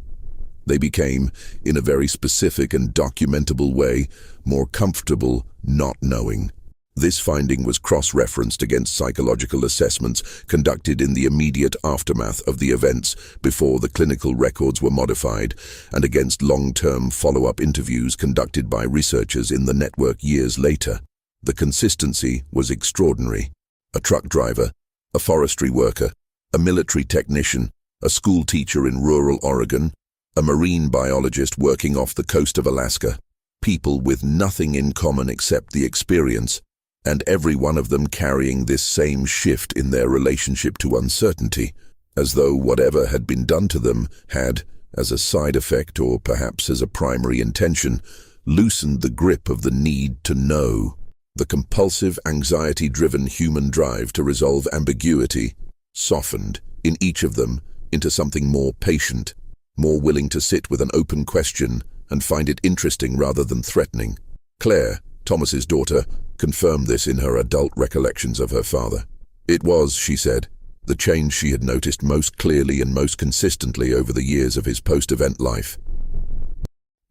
They became, in a very specific and documentable way, more comfortable not knowing. This finding was cross-referenced against psychological assessments conducted in the immediate aftermath of the events before the clinical records were modified, and against long-term follow-up interviews conducted by researchers in the network years later. The consistency was extraordinary. A truck driver, a forestry worker, a military technician, a school teacher in rural Oregon, a marine biologist working off the coast of Alaska, people with nothing in common except the experience, and every one of them carrying this same shift in their relationship to uncertainty, as though whatever had been done to them had, as a side effect or perhaps as a primary intention, loosened the grip of the need to know. The compulsive, anxiety-driven human drive to resolve ambiguity softened, in each of them, into something more patient, more willing to sit with an open question and find it interesting rather than threatening. Claire, Thomas's daughter, confirmed this in her adult recollections of her father. It was, she said, the change she had noticed most clearly and most consistently over the years of his post-event life.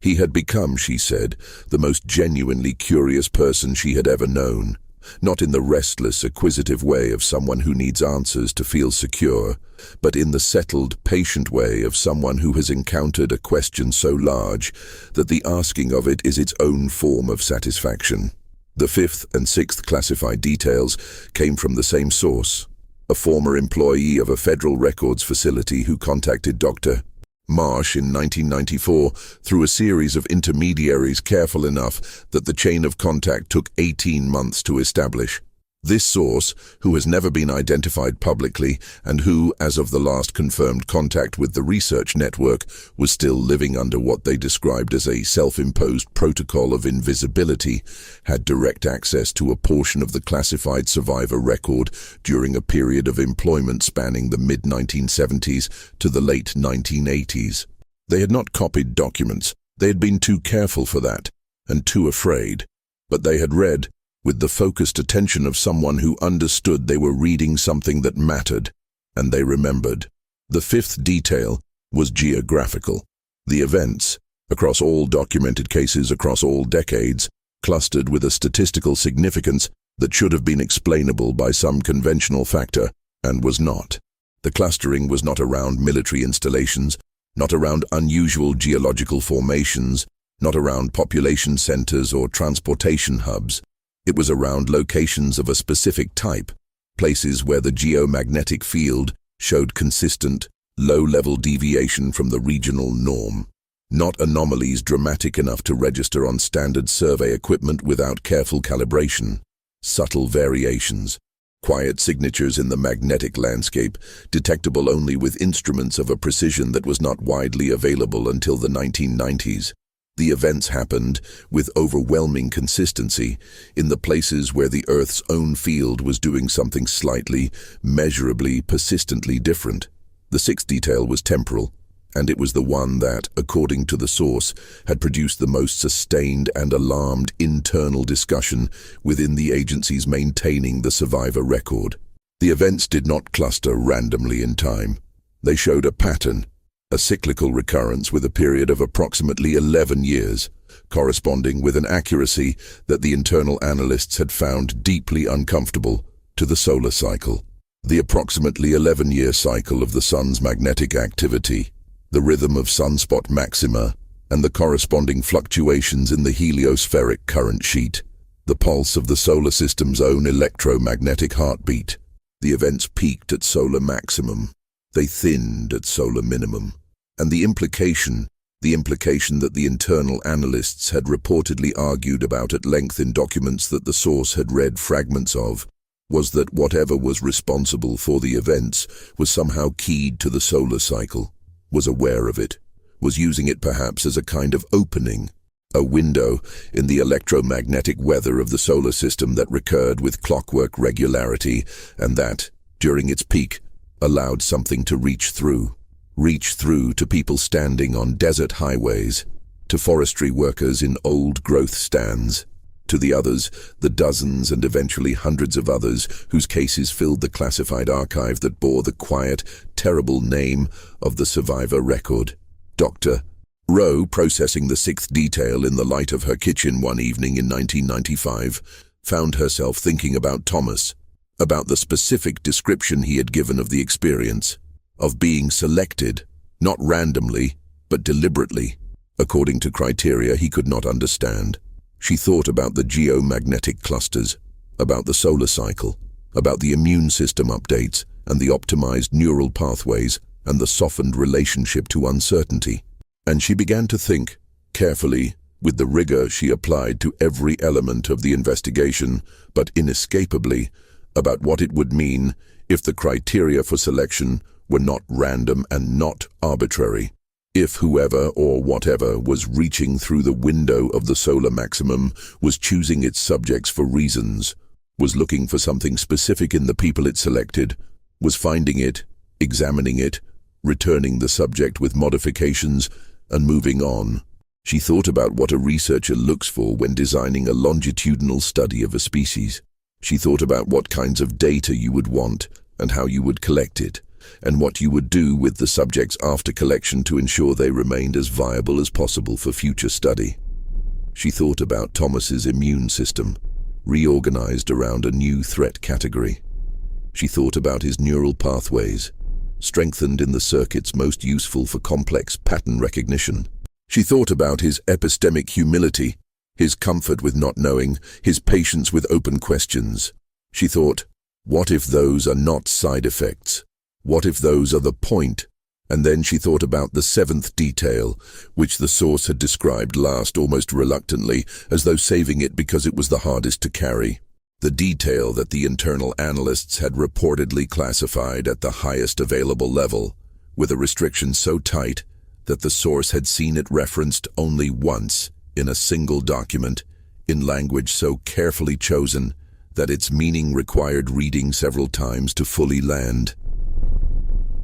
He had become, she said, the most genuinely curious person she had ever known, not in the restless, acquisitive way of someone who needs answers to feel secure, but in the settled, patient way of someone who has encountered a question so large that the asking of it is its own form of satisfaction. The fifth and sixth classified details came from the same source, a former employee of a federal records facility who contacted Dr. Marsh in 1994 through a series of intermediaries careful enough that the chain of contact took 18 months to establish. This source, who has never been identified publicly and who, as of the last confirmed contact with the research network, was still living under what they described as a self-imposed protocol of invisibility, had direct access to a portion of the classified survivor record during a period of employment spanning the mid-1970s to the late 1980s. They had not copied documents. They had been too careful for that, and too afraid. But they had read, with the focused attention of someone who understood they were reading something that mattered, and they remembered. The fifth detail was geographical. The events, across all documented cases across all decades, clustered with a statistical significance that should have been explainable by some conventional factor, and was not. The clustering was not around military installations, not around unusual geological formations, not around population centers or transportation hubs. It was around locations of a specific type, places where the geomagnetic field showed consistent, low-level deviation from the regional norm. Not anomalies dramatic enough to register on standard survey equipment without careful calibration. Subtle variations, quiet signatures in the magnetic landscape, detectable only with instruments of a precision that was not widely available until the 1990s. The events happened, with overwhelming consistency, in the places where the Earth's own field was doing something slightly, measurably, persistently different. The sixth detail was temporal, and it was the one that, according to the source, had produced the most sustained and alarmed internal discussion within the agencies maintaining the survivor record. The events did not cluster randomly in time. They showed a pattern, a cyclical recurrence with a period of approximately 11 years, corresponding with an accuracy that the internal analysts had found deeply uncomfortable to the solar cycle. The approximately 11-year cycle of the sun's magnetic activity, the rhythm of sunspot maxima, and the corresponding fluctuations in the heliospheric current sheet, the pulse of the solar system's own electromagnetic heartbeat. The events peaked at solar maximum. They thinned at solar minimum. And the implication that the internal analysts had reportedly argued about at length in documents that the source had read fragments of, was that whatever was responsible for the events was somehow keyed to the solar cycle, was aware of it, was using it perhaps as a kind of opening, a window in the electromagnetic weather of the solar system that recurred with clockwork regularity, and that, during its peak, allowed something to reach through to people standing on desert highways, to forestry workers in old-growth stands, to the others, the dozens and eventually hundreds of others whose cases filled the classified archive that bore the quiet, terrible name of the survivor record. Dr. Rowe, processing the sixth detail in the light of her kitchen one evening in 1995, found herself thinking about Thomas, about the specific description he had given of the experience, of being selected, not randomly, but deliberately, according to criteria he could not understand. She thought about the geomagnetic clusters, about the solar cycle, about the immune system updates and the optimized neural pathways and the softened relationship to uncertainty. And she began to think, carefully, with the rigor she applied to every element of the investigation, but inescapably, about what it would mean if the criteria for selection were not random and not arbitrary. If whoever or whatever was reaching through the window of the solar maximum was choosing its subjects for reasons, was looking for something specific in the people it selected, was finding it, examining it, returning the subject with modifications, and moving on. She thought about what a researcher looks for when designing a longitudinal study of a species. She thought about what kinds of data you would want and how you would collect it, and what you would do with the subjects after collection to ensure they remained as viable as possible for future study. She thought about Thomas's immune system, reorganized around a new threat category. She thought about his neural pathways, strengthened in the circuits most useful for complex pattern recognition. She thought about his epistemic humility, his comfort with not knowing, his patience with open questions. She thought, what if those are not side effects? What if those are the point? And then she thought about the seventh detail, which the source had described last almost reluctantly, as though saving it because it was the hardest to carry. The detail that the internal analysts had reportedly classified at the highest available level, with a restriction so tight that the source had seen it referenced only once in a single document, in language so carefully chosen that its meaning required reading several times to fully land.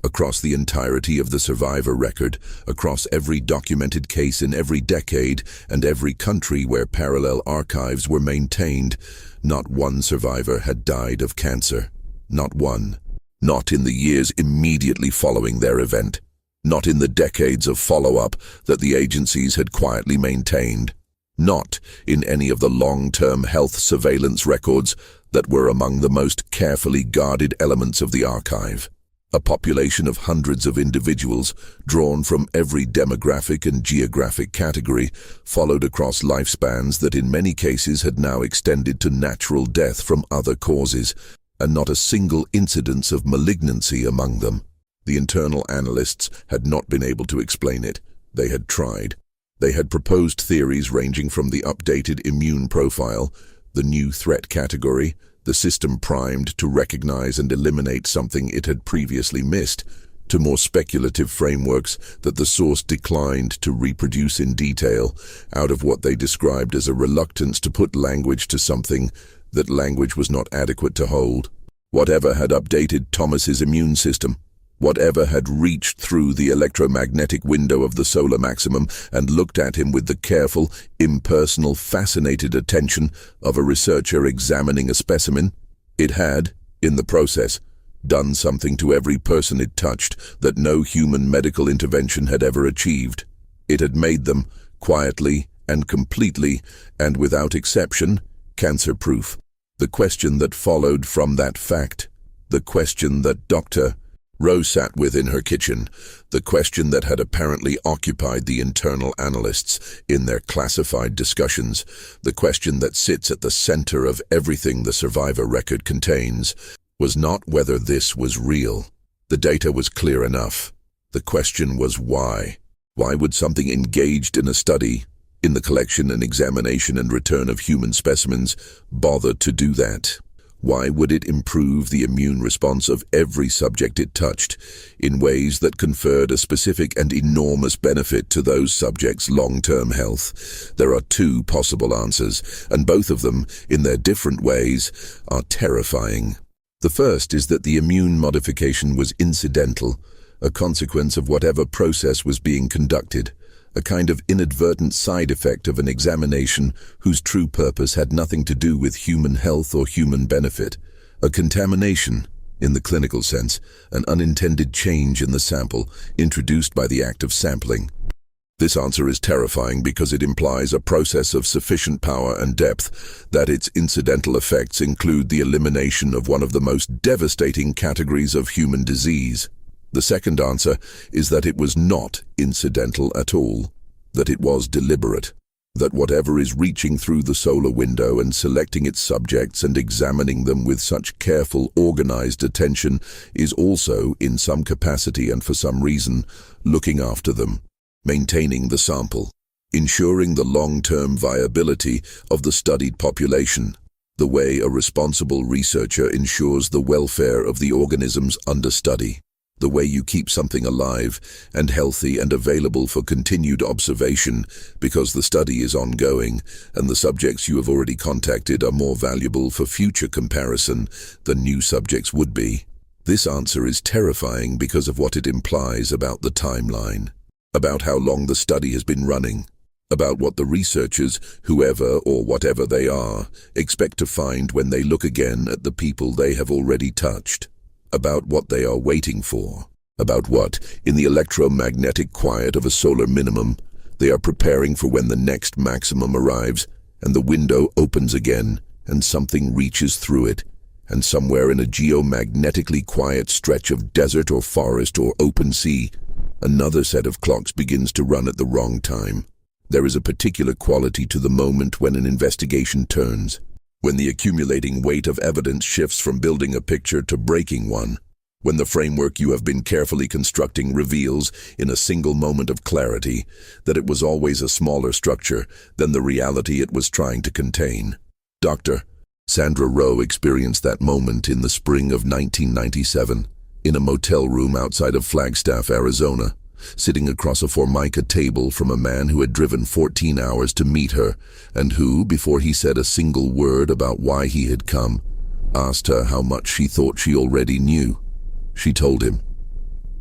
Across the entirety of the survivor record, across every documented case in every decade and every country where parallel archives were maintained, not one survivor had died of cancer. Not one. Not in the years immediately following their event. Not in the decades of follow-up that the agencies had quietly maintained. Not in any of the long-term health surveillance records that were among the most carefully guarded elements of the archive. A population of hundreds of individuals, drawn from every demographic and geographic category, followed across lifespans that in many cases had now extended to natural death from other causes, and not a single incidence of malignancy among them. The internal analysts had not been able to explain it. They had tried. They had proposed theories ranging from the updated immune profile, the new threat category, the system primed to recognize and eliminate something it had previously missed, to more speculative frameworks that the source declined to reproduce in detail, out of what they described as a reluctance to put language to something that language was not adequate to hold. Whatever had updated Thomas's immune system, whatever had reached through the electromagnetic window of the solar maximum and looked at him with the careful, impersonal, fascinated attention of a researcher examining a specimen, it had, in the process, done something to every person it touched that no human medical intervention had ever achieved. It had made them, quietly and completely, and without exception, cancer-proof. The question that followed from that fact, the question that Dr. Rose sat with in her kitchen, the question that had apparently occupied the internal analysts in their classified discussions, the question that sits at the center of everything the survivor record contains, was not whether this was real. The data was clear enough. The question was why. Why would something engaged in a study, in the collection and examination and return of human specimens, bother to do that? Why would it improve the immune response of every subject it touched in ways that conferred a specific and enormous benefit to those subjects' long-term health? There are two possible answers, and both of them, in their different ways, are terrifying. The first is that the immune modification was incidental, a consequence of whatever process was being conducted, a kind of inadvertent side effect of an examination whose true purpose had nothing to do with human health or human benefit, a contamination, in the clinical sense, an unintended change in the sample introduced by the act of sampling. This answer is terrifying because it implies a process of sufficient power and depth that its incidental effects include the elimination of one of the most devastating categories of human disease. The second answer is that it was not incidental at all, that it was deliberate, that whatever is reaching through the solar window and selecting its subjects and examining them with such careful, organized attention is also, in some capacity and for some reason, looking after them, maintaining the sample, ensuring the long-term viability of the studied population, the way a responsible researcher ensures the welfare of the organisms under study. The way you keep something alive and healthy and available for continued observation because the study is ongoing and the subjects you have already contacted are more valuable for future comparison than new subjects would be. This answer is terrifying because of what it implies about the timeline, about how long the study has been running, about what the researchers, whoever or whatever they are, expect to find when they look again at the people they have already touched. About what they are waiting for, about what, in the electromagnetic quiet of a solar minimum, they are preparing for when the next maximum arrives and the window opens again and something reaches through it, and somewhere in a geomagnetically quiet stretch of desert or forest or open sea, another set of clocks begins to run at the wrong time. There is a particular quality to the moment when an investigation turns, when the accumulating weight of evidence shifts from building a picture to breaking one, when the framework you have been carefully constructing reveals, in a single moment of clarity, that it was always a smaller structure than the reality it was trying to contain. Dr. Sandra Rowe experienced that moment in the spring of 1997, in a motel room outside of Flagstaff, Arizona, sitting across a Formica table from a man who had driven 14 hours to meet her, and who, before he said a single word about why he had come, asked her how much she thought she already knew. She told him.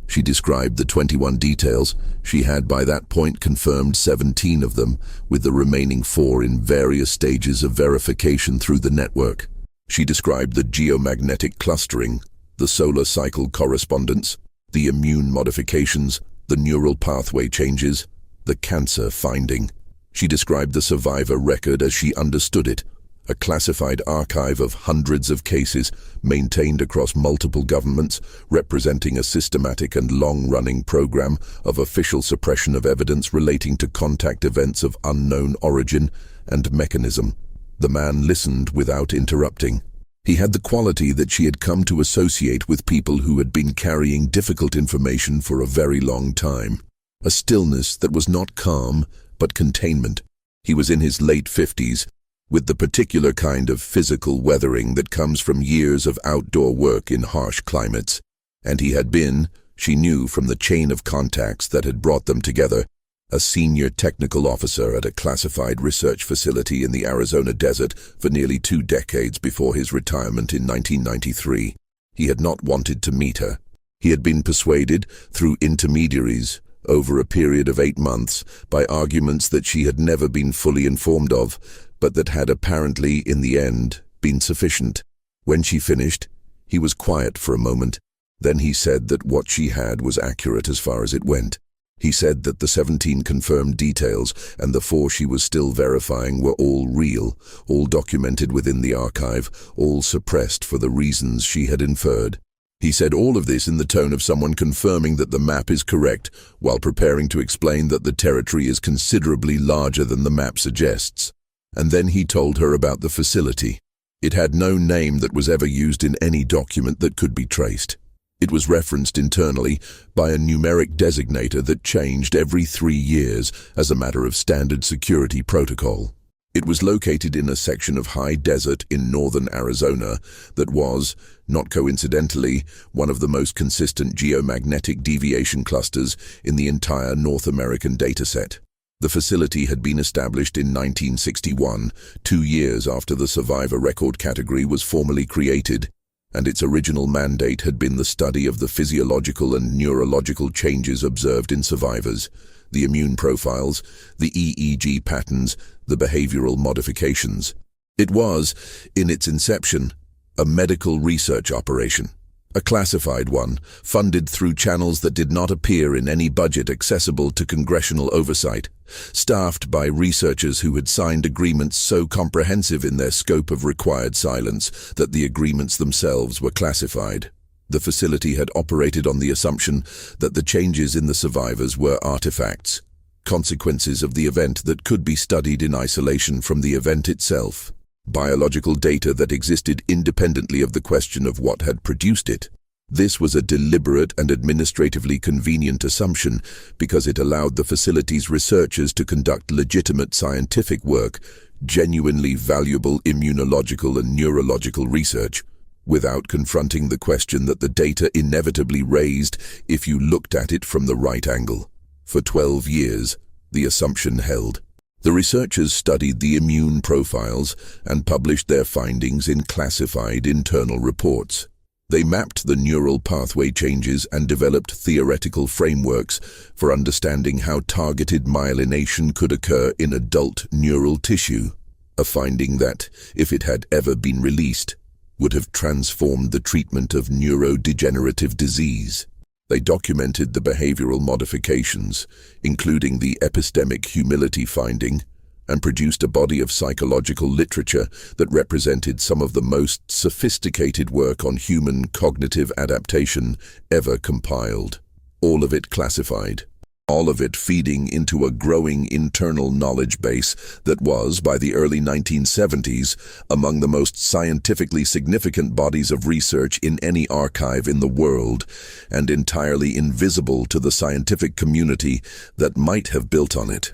She described the 21 details. She had by that point confirmed 17 of them, with the remaining 4 in various stages of verification through the network. She described the geomagnetic clustering, the solar cycle correspondence, the immune modifications, the neural pathway changes, the cancer finding. She described the survivor record as she understood it, a classified archive of hundreds of cases maintained across multiple governments, representing a systematic and long-running program of official suppression of evidence relating to contact events of unknown origin and mechanism. The man listened without interrupting. He had the quality that she had come to associate with people who had been carrying difficult information for a very long time. A stillness that was not calm, but containment. He was in his late 50s, with the particular kind of physical weathering that comes from years of outdoor work in harsh climates. And he had been, she knew from the chain of contacts that had brought them together, a senior technical officer at a classified research facility in the Arizona desert for nearly 2 decades before his retirement in 1993. He had not wanted to meet her. He had been persuaded, through intermediaries, over a period of 8 months, by arguments that she had never been fully informed of, but that had apparently, in the end, been sufficient. When she finished, he was quiet for a moment. Then he said that what she had was accurate as far as it went. He said that the 17 confirmed details and the 4 she was still verifying were all real, all documented within the archive, all suppressed for the reasons she had inferred. He said all of this in the tone of someone confirming that the map is correct, while preparing to explain that the territory is considerably larger than the map suggests. And then he told her about the facility. It had no name that was ever used in any document that could be traced. It was referenced internally by a numeric designator that changed every 3 years as a matter of standard security protocol. It was located in a section of high desert in northern Arizona that was, not coincidentally, one of the most consistent geomagnetic deviation clusters in the entire North American dataset. The facility had been established in 1961, 2 years after the survivor record category was formally created, and its original mandate had been the study of the physiological and neurological changes observed in survivors, the immune profiles, the EEG patterns, the behavioral modifications. It was, in its inception, a medical research operation. A classified one, funded through channels that did not appear in any budget accessible to congressional oversight, staffed by researchers who had signed agreements so comprehensive in their scope of required silence that the agreements themselves were classified. The facility had operated on the assumption that the changes in the survivors were artifacts, consequences of the event that could be studied in isolation from the event itself. Biological data that existed independently of the question of what had produced it. This was a deliberate and administratively convenient assumption because it allowed the facility's researchers to conduct legitimate scientific work, genuinely valuable immunological and neurological research, without confronting the question that the data inevitably raised if you looked at it from the right angle. For 12 years, the assumption held. The researchers studied the immune profiles and published their findings in classified internal reports. They mapped the neural pathway changes and developed theoretical frameworks for understanding how targeted myelination could occur in adult neural tissue, a finding that, if it had ever been released, would have transformed the treatment of neurodegenerative disease. They documented the behavioral modifications, including the epistemic humility finding, and produced a body of psychological literature that represented some of the most sophisticated work on human cognitive adaptation ever compiled. All of it classified. All of it feeding into a growing internal knowledge base that was, by the early 1970s, among the most scientifically significant bodies of research in any archive in the world, and entirely invisible to the scientific community that might have built on it.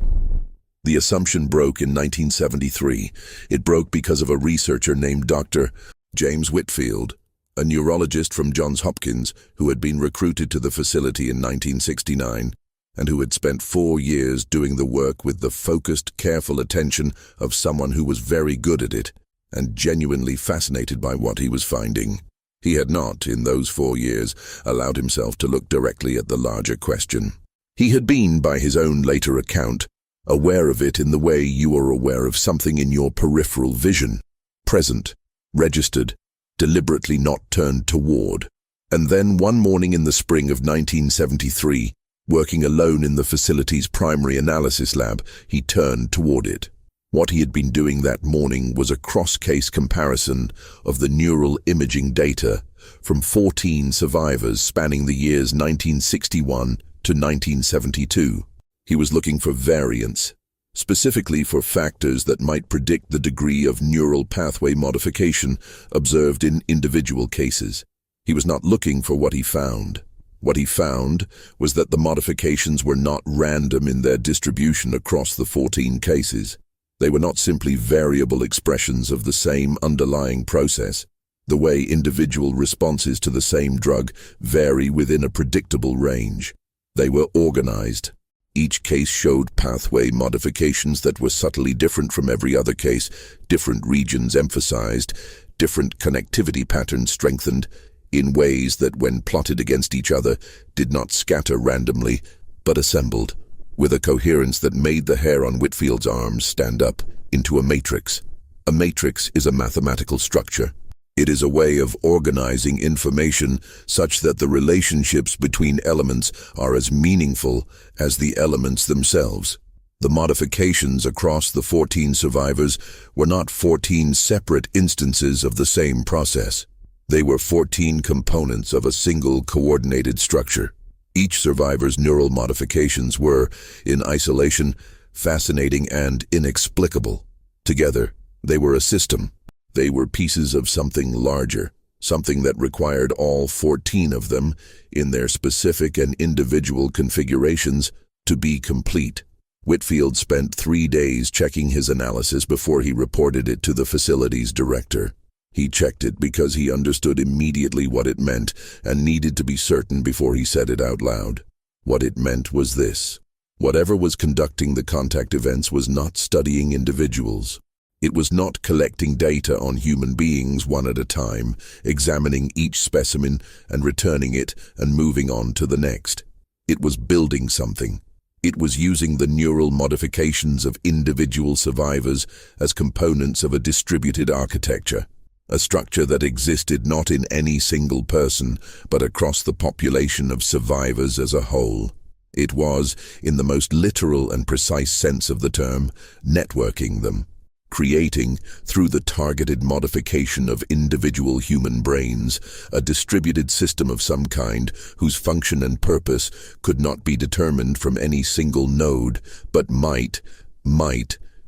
The assumption broke in 1973. It broke because of a researcher named Dr. James Whitfield, a neurologist from Johns Hopkins who had been recruited to the facility in 1969 and who had spent 4 years doing the work with the focused, careful attention of someone who was very good at it and genuinely fascinated by what he was finding. He had not, in those 4 years, allowed himself to look directly at the larger question. He had been, by his own later account, aware of it in the way you are aware of something in your peripheral vision, present, registered, deliberately not turned toward. And then one morning in the spring of 1973, working alone in the facility's primary analysis lab, he turned toward it. What he had been doing that morning was a cross-case comparison of the neural imaging data from 14 survivors spanning the years 1961 to 1972. He was looking for variance, specifically for factors that might predict the degree of neural pathway modification observed in individual cases. He was not looking for what he found. What he found was that the modifications were not random in their distribution across the 14 cases. They were not simply variable expressions of the same underlying process, the way individual responses to the same drug vary within a predictable range. They were organized. Each case showed pathway modifications that were subtly different from every other case, different regions emphasized, different connectivity patterns strengthened, in ways that, when plotted against each other, did not scatter randomly, but assembled, with a coherence that made the hair on Whitfield's arms stand up into a matrix. A matrix is a mathematical structure. It is a way of organizing information such that the relationships between elements are as meaningful as the elements themselves. The modifications across the 14 survivors were not 14 separate instances of the same process. They were 14 components of a single coordinated structure. Each survivor's neural modifications were, in isolation, fascinating and inexplicable. Together, they were a system. They were pieces of something larger, something that required all 14 of them, in their specific and individual configurations, to be complete. Whitfield spent 3 days checking his analysis before he reported it to the facility's director. He checked it because he understood immediately what it meant and needed to be certain before he said it out loud. What it meant was this: whatever was conducting the contact events was not studying individuals. It was not collecting data on human beings one at a time, examining each specimen and returning it and moving on to the next. It was building something. It was using the neural modifications of individual survivors as components of a distributed architecture. A structure that existed not in any single person, but across the population of survivors as a whole. It was, in the most literal and precise sense of the term, networking them, creating, through the targeted modification of individual human brains, a distributed system of some kind whose function and purpose could not be determined from any single node, but might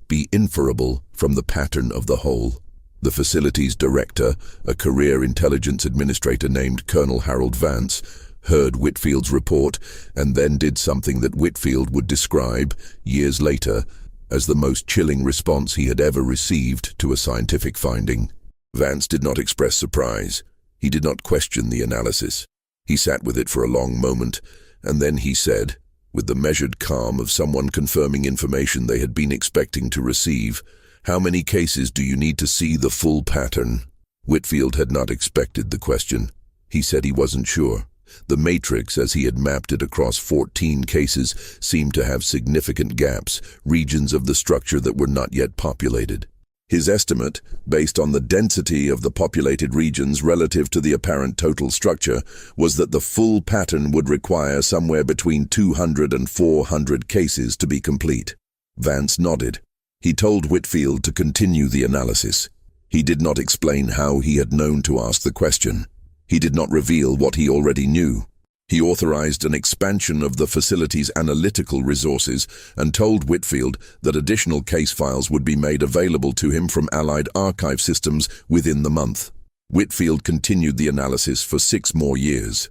be inferable from the pattern of the whole. The facility's director, a career intelligence administrator named Colonel Harold Vance, heard Whitfield's report and then did something that Whitfield would describe, years later, as the most chilling response he had ever received to a scientific finding. Vance did not express surprise. He did not question the analysis. He sat with it for a long moment, and then he said, with the measured calm of someone confirming information they had been expecting to receive, "How many cases do you need to see the full pattern?" Whitfield had not expected the question. He said he wasn't sure. The matrix, as he had mapped it across 14 cases, seemed to have significant gaps, regions of the structure that were not yet populated. His estimate, based on the density of the populated regions relative to the apparent total structure, was that the full pattern would require somewhere between 200 and 400 cases to be complete. Vance nodded. He told Whitfield to continue the analysis. He did not explain how he had known to ask the question. He did not reveal what he already knew. He authorized an expansion of the facility's analytical resources and told Whitfield that additional case files would be made available to him from Allied archive systems within the month. Whitfield continued the analysis for 6 more years.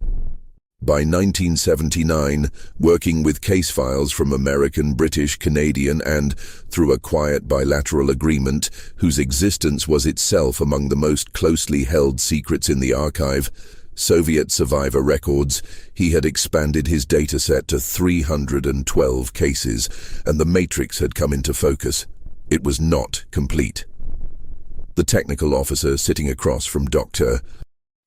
By 1979, working with case files from American, British, Canadian, and, through a quiet bilateral agreement, whose existence was itself among the most closely held secrets in the archive, Soviet survivor records, he had expanded his dataset to 312 cases, and the matrix had come into focus. It was not complete. The technical officer sitting across from Dr.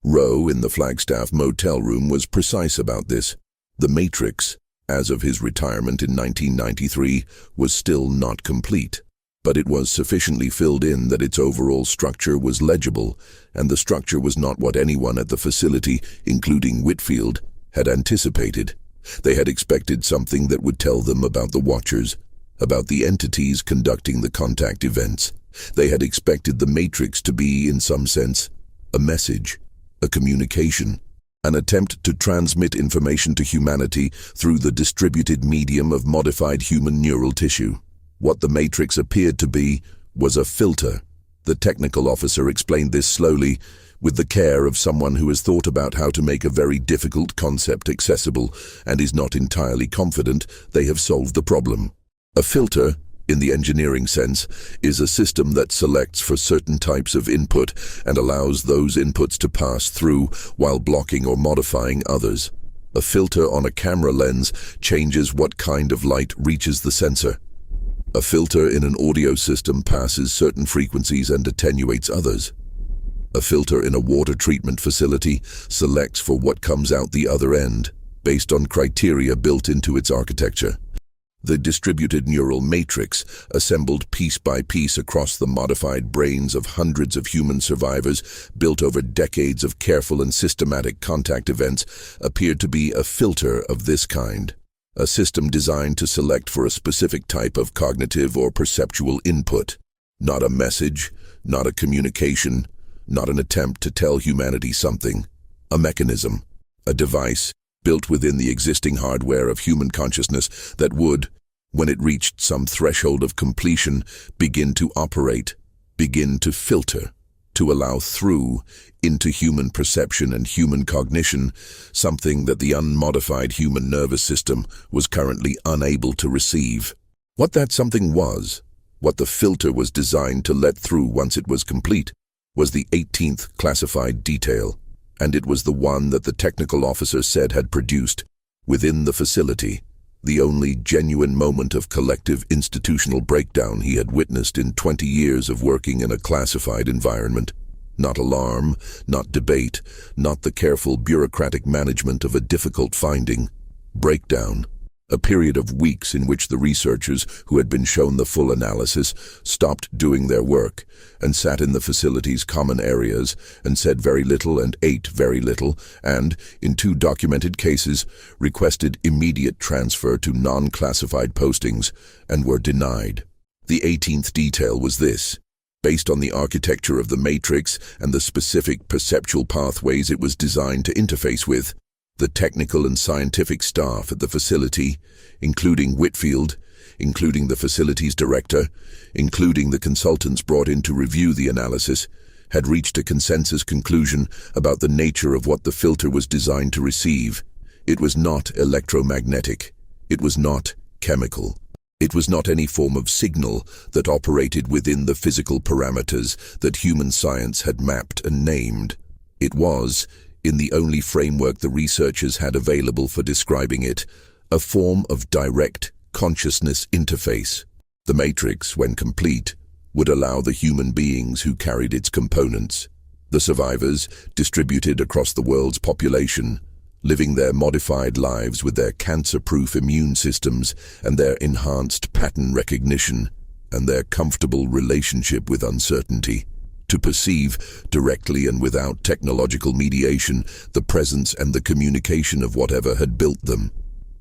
Rowe in the Flagstaff motel room was precise about this. The matrix, as of his retirement in 1993, was still not complete, but it was sufficiently filled in that its overall structure was legible, and the structure was not what anyone at the facility, including Whitfield, had anticipated. They had expected something that would tell them about the watchers, about the entities conducting the contact events. They had expected the matrix to be, in some sense, a message, a communication, an attempt to transmit information to humanity through the distributed medium of modified human neural tissue. What the matrix appeared to be was a filter. The technical officer explained this slowly, with the care of someone who has thought about how to make a very difficult concept accessible and is not entirely confident they have solved the problem. A filter, in the engineering sense, is a system that selects for certain types of input and allows those inputs to pass through while blocking or modifying others. A filter on a camera lens changes what kind of light reaches the sensor. A filter in an audio system passes certain frequencies and attenuates others. A filter in a water treatment facility selects for what comes out the other end, based on criteria built into its architecture. The distributed neural matrix, assembled piece by piece across the modified brains of hundreds of human survivors, built over decades of careful and systematic contact events, appeared to be a filter of this kind. A system designed to select for a specific type of cognitive or perceptual input. Not a message, not a communication, not an attempt to tell humanity something. A mechanism, a device, built within the existing hardware of human consciousness that would, when it reached some threshold of completion, begin to operate, begin to filter, to allow through into human perception and human cognition something that the unmodified human nervous system was currently unable to receive. What that something was, what the filter was designed to let through once it was complete, was the 18th classified detail, and it was the one that the technical officer said had produced, within the facility, the only genuine moment of collective institutional breakdown he had witnessed in 20 years of working in a classified environment. Not alarm, not debate, not the careful bureaucratic management of a difficult finding. Breakdown. A period of weeks in which the researchers, who had been shown the full analysis, stopped doing their work and sat in the facility's common areas and said very little and ate very little and, in 2 documented cases, requested immediate transfer to non-classified postings and were denied. The 18th detail was this. Based on the architecture of the matrix and the specific perceptual pathways it was designed to interface with, the technical and scientific staff at the facility, including Whitfield, including the facility's director, including the consultants brought in to review the analysis, had reached a consensus conclusion about the nature of what the filter was designed to receive. It was not electromagnetic. It was not chemical. It was not any form of signal that operated within the physical parameters that human science had mapped and named. It was, in the only framework the researchers had available for describing it, a form of direct consciousness interface. The matrix, when complete, would allow the human beings who carried its components, the survivors distributed across the world's population, living their modified lives with their cancer-proof immune systems and their enhanced pattern recognition and their comfortable relationship with uncertainty, to perceive, directly and without technological mediation, the presence and the communication of whatever had built them.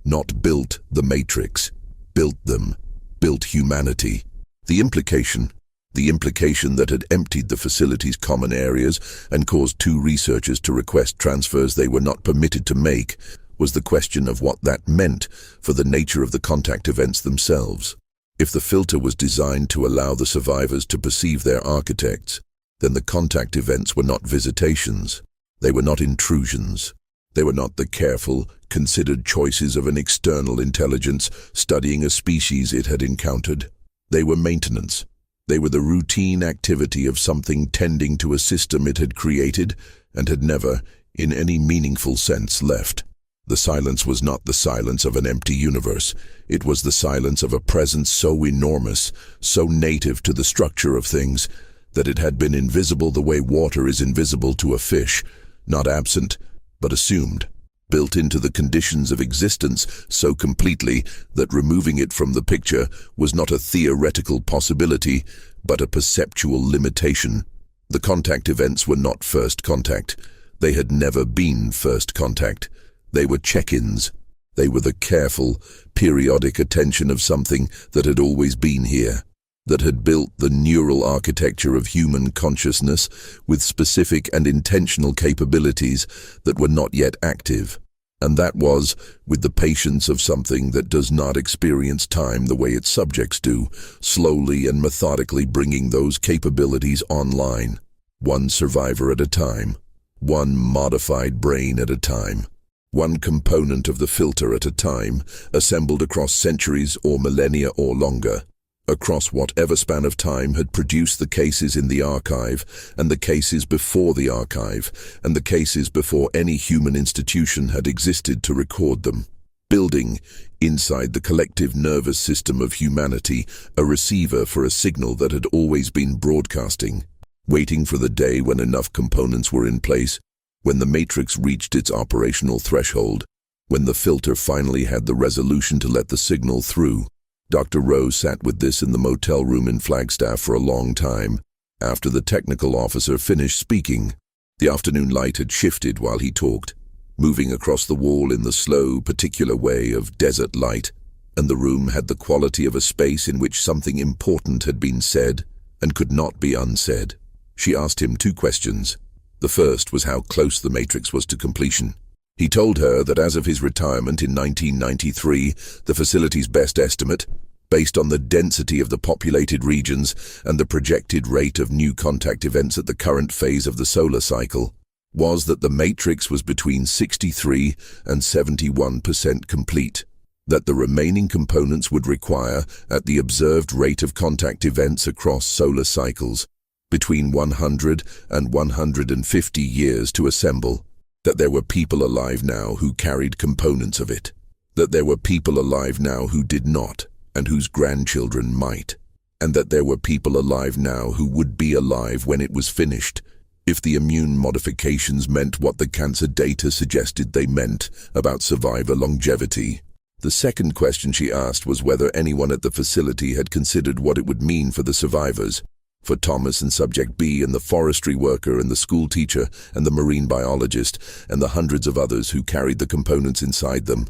Not built the matrix, built them, built humanity. The implication that had emptied the facility's common areas and caused 2 researchers to request transfers they were not permitted to make, was the question of what that meant for the nature of the contact events themselves. If the filter was designed to allow the survivors to perceive their architects, then the contact events were not visitations. They were not intrusions. They were not the careful, considered choices of an external intelligence studying a species it had encountered. They were maintenance. They were the routine activity of something tending to a system it had created and had never, in any meaningful sense, left. The silence was not the silence of an empty universe. It was the silence of a presence so enormous, so native to the structure of things, that it had been invisible the way water is invisible to a fish, not absent, but assumed, built into the conditions of existence so completely that removing it from the picture was not a theoretical possibility, but a perceptual limitation. The contact events were not first contact. They had never been first contact. They were check-ins. They were the careful, periodic attention of something that had always been here, that had built the neural architecture of human consciousness with specific and intentional capabilities that were not yet active. And that was, with the patience of something that does not experience time the way its subjects do, slowly and methodically bringing those capabilities online, one survivor at a time, one modified brain at a time, one component of the filter at a time, assembled across centuries or millennia or longer, across whatever span of time had produced the cases in the archive, and the cases before the archive, and the cases before any human institution had existed to record them, building, inside the collective nervous system of humanity, a receiver for a signal that had always been broadcasting, waiting for the day when enough components were in place, when the matrix reached its operational threshold, when the filter finally had the resolution to let the signal through. Dr. Rose sat with this in the motel room in Flagstaff for a long time. After the technical officer finished speaking, the afternoon light had shifted while he talked, moving across the wall in the slow, particular way of desert light, and the room had the quality of a space in which something important had been said and could not be unsaid. She asked him 2 questions. The first was how close the matrix was to completion. He told her that as of his retirement in 1993, the facility's best estimate, based on the density of the populated regions and the projected rate of new contact events at the current phase of the solar cycle, was that the matrix was between 63 and 71% complete, that the remaining components would require, at the observed rate of contact events across solar cycles, between 100 and 150 years to assemble, that there were people alive now who carried components of it, that there were people alive now who did not, and whose grandchildren might, and that there were people alive now who would be alive when it was finished, if the immune modifications meant what the cancer data suggested they meant about survivor longevity. The second question she asked was whether anyone at the facility had considered what it would mean for the survivors, for Thomas and Subject B and the forestry worker and the school teacher and the marine biologist and the hundreds of others who carried the components inside them,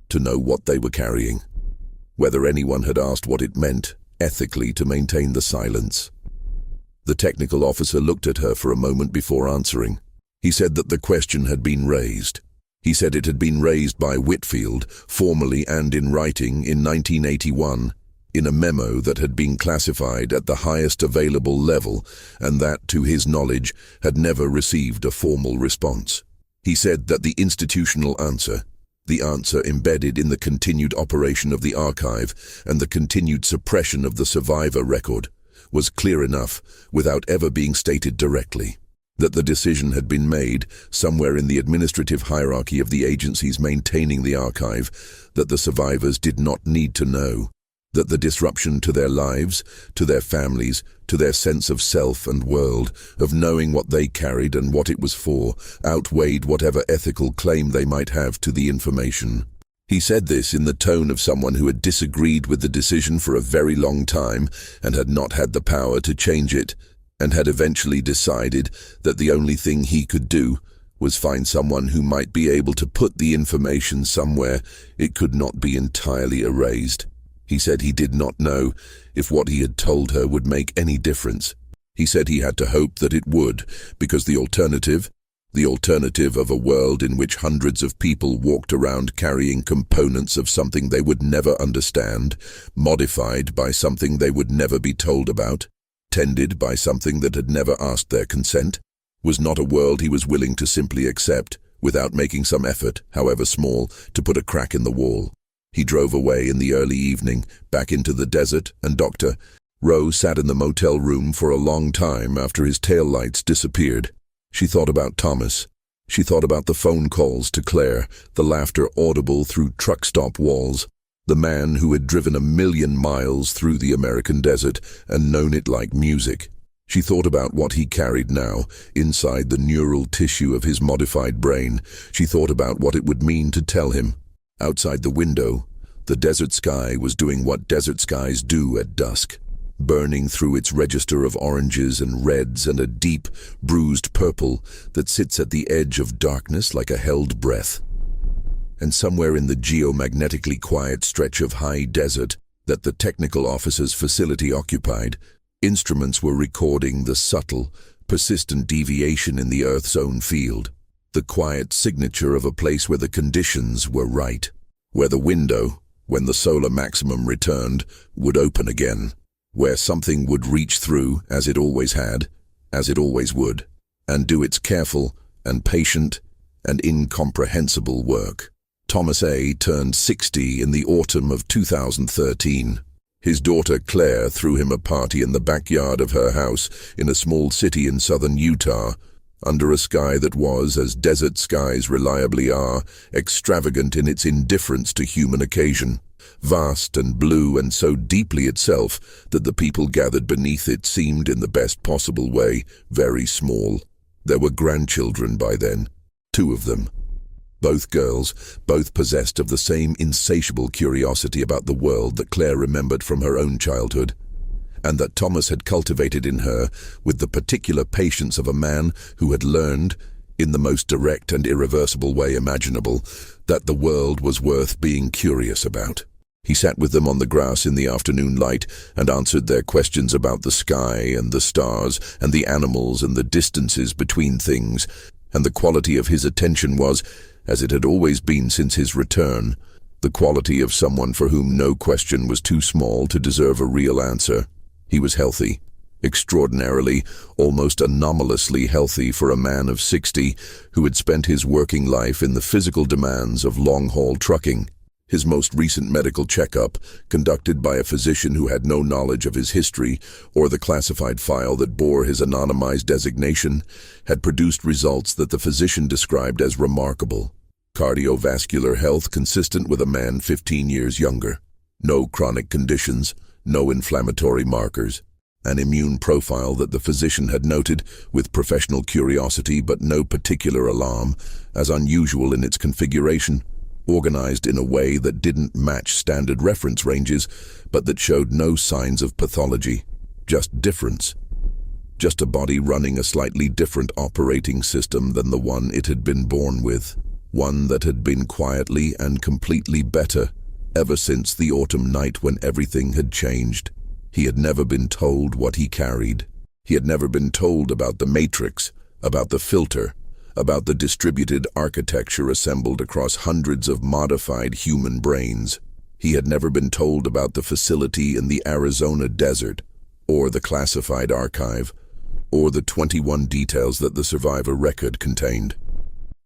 to know what they were carrying. Whether anyone had asked what it meant, ethically, to maintain the silence. The technical officer looked at her for a moment before answering. He said that the question had been raised. He said it had been raised by Whitfield, formally and in writing, in 1981, in a memo that had been classified at the highest available level and that, to his knowledge, had never received a formal response. He said that the institutional answer, the answer embedded in the continued operation of the archive and the continued suppression of the survivor record, was clear enough without ever being stated directly, that the decision had been made somewhere in the administrative hierarchy of the agencies maintaining the archive, that the survivors did not need to know, that the disruption to their lives, to their families, to their sense of self and world, of knowing what they carried and what it was for, outweighed whatever ethical claim they might have to the information. He said this in the tone of someone who had disagreed with the decision for a very long time and had not had the power to change it, and had eventually decided that the only thing he could do was find someone who might be able to put the information somewhere it could not be entirely erased. He said he did not know if what he had told her would make any difference. He said he had to hope that it would, because the alternative of a world in which hundreds of people walked around carrying components of something they would never understand, modified by something they would never be told about, tended by something that had never asked their consent, was not a world he was willing to simply accept without making some effort, however small, to put a crack in the wall. He drove away in the early evening, back into the desert, and Dr. Rowe sat in the motel room for a long time after his taillights disappeared. She thought about Thomas. She thought about the phone calls to Claire, the laughter audible through truck stop walls, the man who had driven 1,000,000 miles through the American desert and known it like music. She thought about what he carried now, inside the neural tissue of his modified brain. She thought about what it would mean to tell him. Outside the window, the desert sky was doing what desert skies do at dusk, burning through its register of oranges and reds and a deep, bruised purple that sits at the edge of darkness like a held breath. And somewhere in the geomagnetically quiet stretch of high desert that the technical officer's facility occupied, instruments were recording the subtle, persistent deviation in the Earth's own field, the quiet signature of a place where the conditions were right, where the window, when the solar maximum returned, would open again, where something would reach through, as it always had, as it always would, and do its careful and patient and incomprehensible work. Thomas A. turned 60 in the autumn of 2013. His daughter Claire threw him a party in the backyard of her house in a small city in southern Utah, under a sky that was, as desert skies reliably are, extravagant in its indifference to human occasion, vast and blue and so deeply itself that the people gathered beneath it seemed, in the best possible way, very small. There were grandchildren by then, 2 of them. Both girls, both possessed of the same insatiable curiosity about the world that Claire remembered from her own childhood, and that Thomas had cultivated in her with the particular patience of a man who had learned, in the most direct and irreversible way imaginable, that the world was worth being curious about. He sat with them on the grass in the afternoon light and answered their questions about the sky and the stars and the animals and the distances between things, and the quality of his attention was, as it had always been since his return, the quality of someone for whom no question was too small to deserve a real answer. He was healthy, extraordinarily, almost anomalously healthy for a man of 60 who had spent his working life in the physical demands of long-haul trucking. His most recent medical checkup, conducted by a physician who had no knowledge of his history or the classified file that bore his anonymized designation, had produced results that the physician described as remarkable. Cardiovascular health consistent with a man 15 years younger. No chronic conditions, no inflammatory markers. An immune profile that the physician had noted with professional curiosity but no particular alarm, as unusual in its configuration, organized in a way that didn't match standard reference ranges, but that showed no signs of pathology, just difference. Just a body running a slightly different operating system than the one it had been born with, one that had been quietly and completely better ever since the autumn night when everything had changed. He had never been told what he carried. He had never been told about the matrix, about the filter, about the distributed architecture assembled across hundreds of modified human brains. He had never been told about the facility in the Arizona desert, or the classified archive, or the 21 details that the survivor record contained.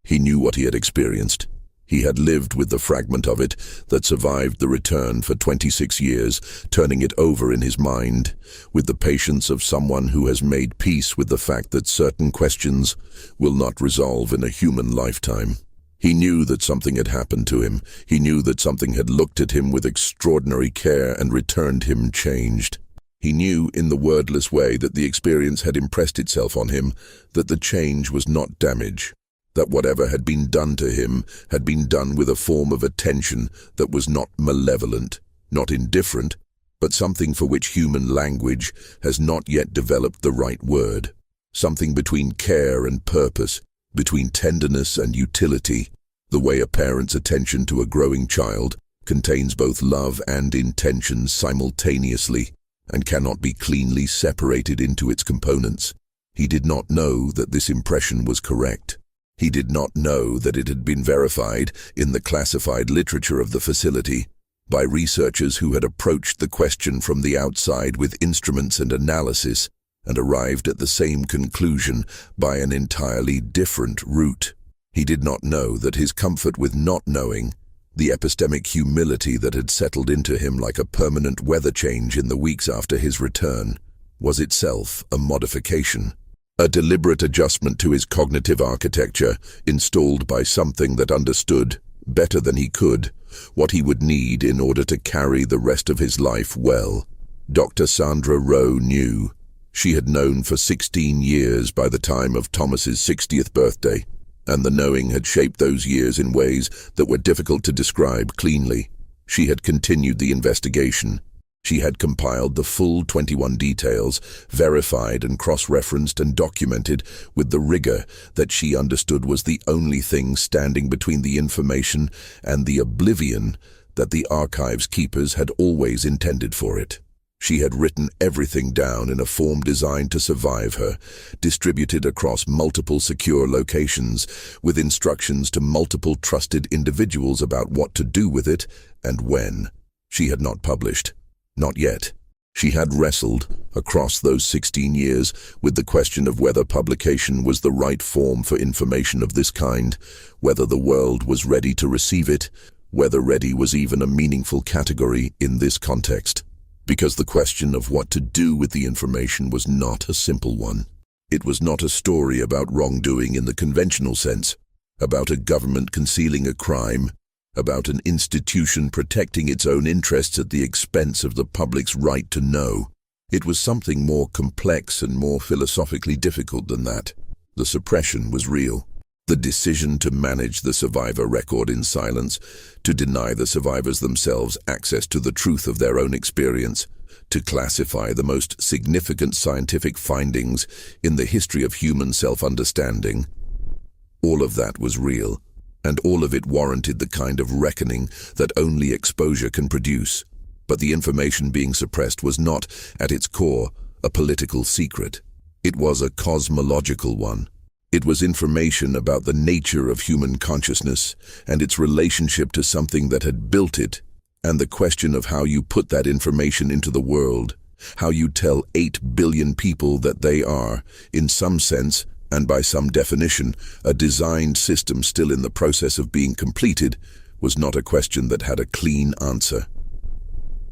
He knew what he had experienced. He had lived with the fragment of it that survived the return for 26 years, turning it over in his mind, with the patience of someone who has made peace with the fact that certain questions will not resolve in a human lifetime. He knew that something had happened to him. He knew that something had looked at him with extraordinary care and returned him changed. He knew, in the wordless way that the experience had impressed itself on him, that the change was not damage, that whatever had been done to him had been done with a form of attention that was not malevolent, not indifferent, but something for which human language has not yet developed the right word, something between care and purpose, between tenderness and utility, the way a parent's attention to a growing child contains both love and intention simultaneously and cannot be cleanly separated into its components. He did not know that this impression was correct. He did not know that it had been verified in the classified literature of the facility by researchers who had approached the question from the outside with instruments and analysis and arrived at the same conclusion by an entirely different route. He did not know that his comfort with not knowing, the epistemic humility that had settled into him like a permanent weather change in the weeks after his return, was itself a modification, a deliberate adjustment to his cognitive architecture installed by something that understood, better than he could, what he would need in order to carry the rest of his life well. Dr. Sandra Rowe knew. She had known for 16 years by the time of Thomas's 60th birthday, and the knowing had shaped those years in ways that were difficult to describe cleanly. She had continued the investigation. She had compiled the full 21 details, verified and cross-referenced and documented with the rigor that she understood was the only thing standing between the information and the oblivion that the archive's keepers had always intended for it. She had written everything down in a form designed to survive her, distributed across multiple secure locations, with instructions to multiple trusted individuals about what to do with it and when. She had not published. Not yet. She had wrestled, across those 16 years, with the question of whether publication was the right form for information of this kind, whether the world was ready to receive it, whether ready was even a meaningful category in this context. Because the question of what to do with the information was not a simple one. It was not a story about wrongdoing in the conventional sense, about a government concealing a crime, about an institution protecting its own interests at the expense of the public's right to know. It was something more complex and more philosophically difficult than that. The suppression was real. The decision to manage the survivor record in silence, to deny the survivors themselves access to the truth of their own experience, to classify the most significant scientific findings in the history of human self-understanding. All of that was real, and all of it warranted the kind of reckoning that only exposure can produce. But the information being suppressed was not, at its core, a political secret. It was a cosmological one. It was information about the nature of human consciousness and its relationship to something that had built it, and the question of how you put that information into the world, how you tell 8 billion people that they are, in some sense, and by some definition, a designed system still in the process of being completed, was not a question that had a clean answer.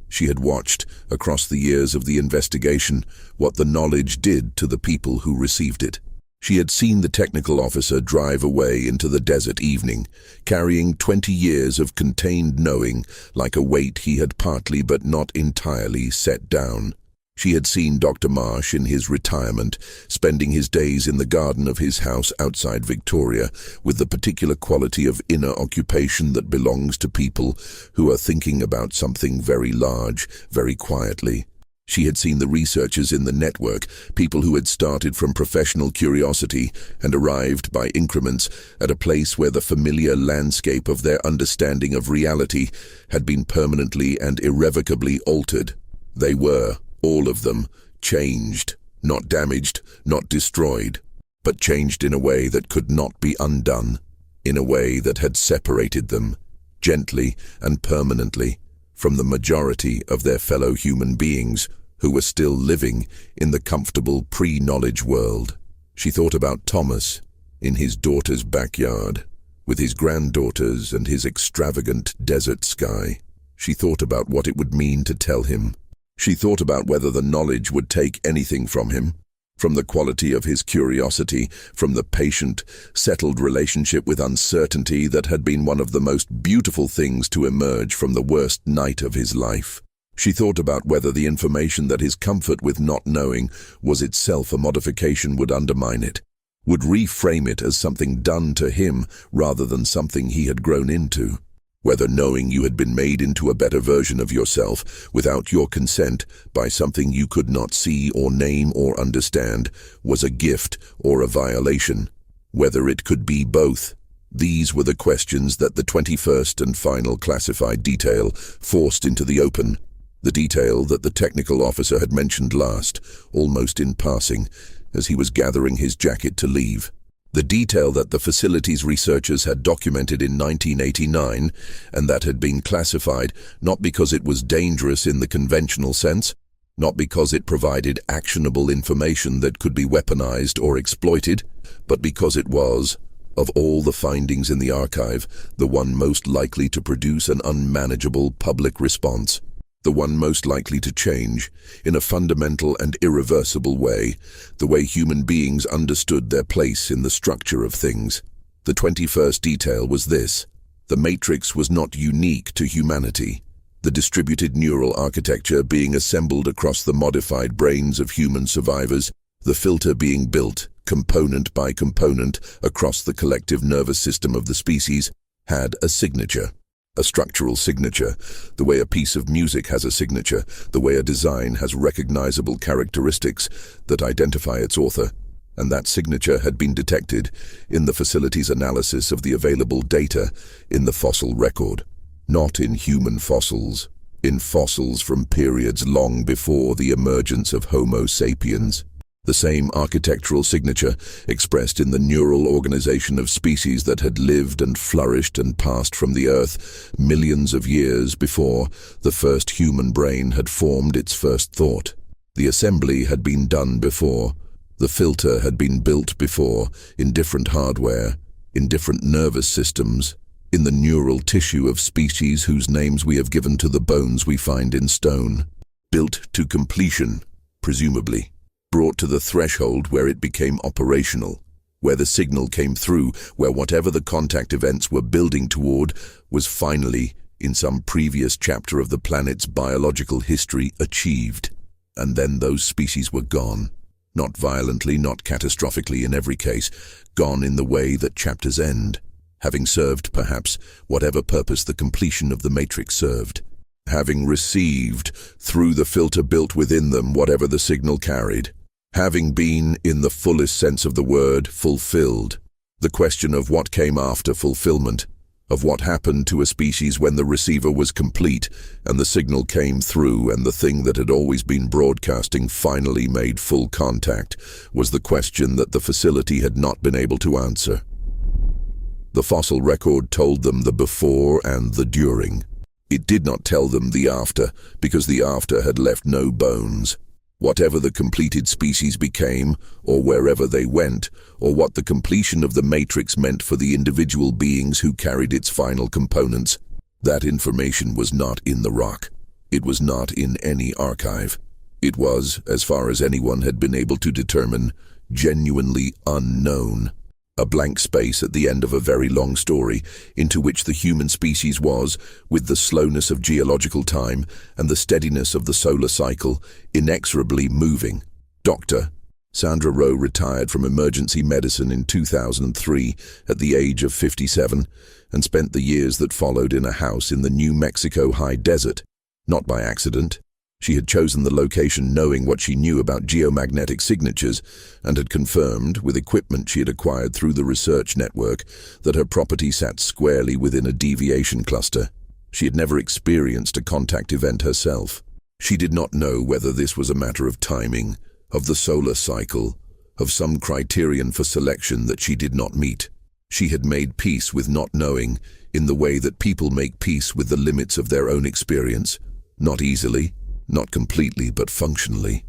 She had watched, across the years of the investigation, what the knowledge did to the people who received it. She had seen the technical officer drive away into the desert evening, carrying 20 years of contained knowing like a weight he had partly but not entirely set down. She had seen Dr. Marsh in his retirement, spending his days in the garden of his house outside Victoria, with the particular quality of inner occupation that belongs to people who are thinking about something very large, very quietly. She had seen the researchers in the network, people who had started from professional curiosity and arrived by increments at a place where the familiar landscape of their understanding of reality had been permanently and irrevocably altered. They were, all of them, changed, not damaged, not destroyed, but changed in a way that could not be undone, in a way that had separated them, gently and permanently, from the majority of their fellow human beings who were still living in the comfortable pre-knowledge world. She thought about Thomas in his daughter's backyard, with his granddaughters and his extravagant desert sky. She thought about what it would mean to tell him. She thought about whether the knowledge would take anything from him, from the quality of his curiosity, from the patient, settled relationship with uncertainty that had been one of the most beautiful things to emerge from the worst night of his life. She thought about whether the information that his comfort with not knowing was itself a modification would undermine it, would reframe it as something done to him rather than something he had grown into. Whether knowing you had been made into a better version of yourself without your consent by something you could not see or name or understand was a gift or a violation. Whether it could be both. These were the questions that the 21st and final classified detail forced into the open. The detail that the technical officer had mentioned last, almost in passing, as he was gathering his jacket to leave. The detail that the facility's researchers had documented in 1989 and that had been classified not because it was dangerous in the conventional sense, not because it provided actionable information that could be weaponized or exploited, but because it was Of all the findings in the archive, the one most likely to produce an unmanageable public response. The one most likely to change, in a fundamental and irreversible way, the way human beings understood their place in the structure of things. The 21st detail was this: the matrix was not unique to humanity. The distributed neural architecture being assembled across the modified brains of human survivors, the filter being built, component by component, across the collective nervous system of the species, had a signature. A structural signature, the way a piece of music has a signature, the way a design has recognizable characteristics that identify its author. And that signature had been detected in the facility's analysis of the available data in the fossil record. Not in human fossils, in fossils from periods long before the emergence of Homo sapiens. The same architectural signature expressed in the neural organization of species that had lived and flourished and passed from the earth millions of years before the first human brain had formed its first thought. The assembly had been done before. The filter had been built before, in different hardware, in different nervous systems, in the neural tissue of species whose names we have given to the bones we find in stone. Built to completion, presumably. Brought to the threshold where it became operational, where the signal came through, where whatever the contact events were building toward was finally, in some previous chapter of the planet's biological history, achieved. And then those species were gone. Not violently, not catastrophically in every case, gone in the way that chapters end, having served, perhaps, whatever purpose the completion of the matrix served. Having received, through the filter built within them, whatever the signal carried. Having been, in the fullest sense of the word, fulfilled. The question of what came after fulfillment, of what happened to a species when the receiver was complete and the signal came through and the thing that had always been broadcasting finally made full contact, was the question that the facility had not been able to answer. The fossil record told them the before and the during. It did not tell them the after, because the after had left no bones. Whatever the completed species became, or wherever they went, or what the completion of the matrix meant for the individual beings who carried its final components, that information was not in the rock. It was not in any archive. It was, as far as anyone had been able to determine, genuinely unknown. A blank space at the end of a very long story, into which the human species was, with the slowness of geological time and the steadiness of the solar cycle, inexorably moving. Dr. Sandra Rowe retired from emergency medicine in 2003 at the age of 57 and spent the years that followed in a house in the New Mexico high desert. Not by accident. She had chosen the location knowing what she knew about geomagnetic signatures and had confirmed, with equipment she had acquired through the research network, that her property sat squarely within a deviation cluster. She had never experienced a contact event herself. She did not know whether this was a matter of timing, of the solar cycle, of some criterion for selection that she did not meet. She had made peace with not knowing, in the way that people make peace with the limits of their own experience, not easily, not completely, but functionally.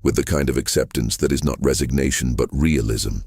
With the kind of acceptance that is not resignation but realism.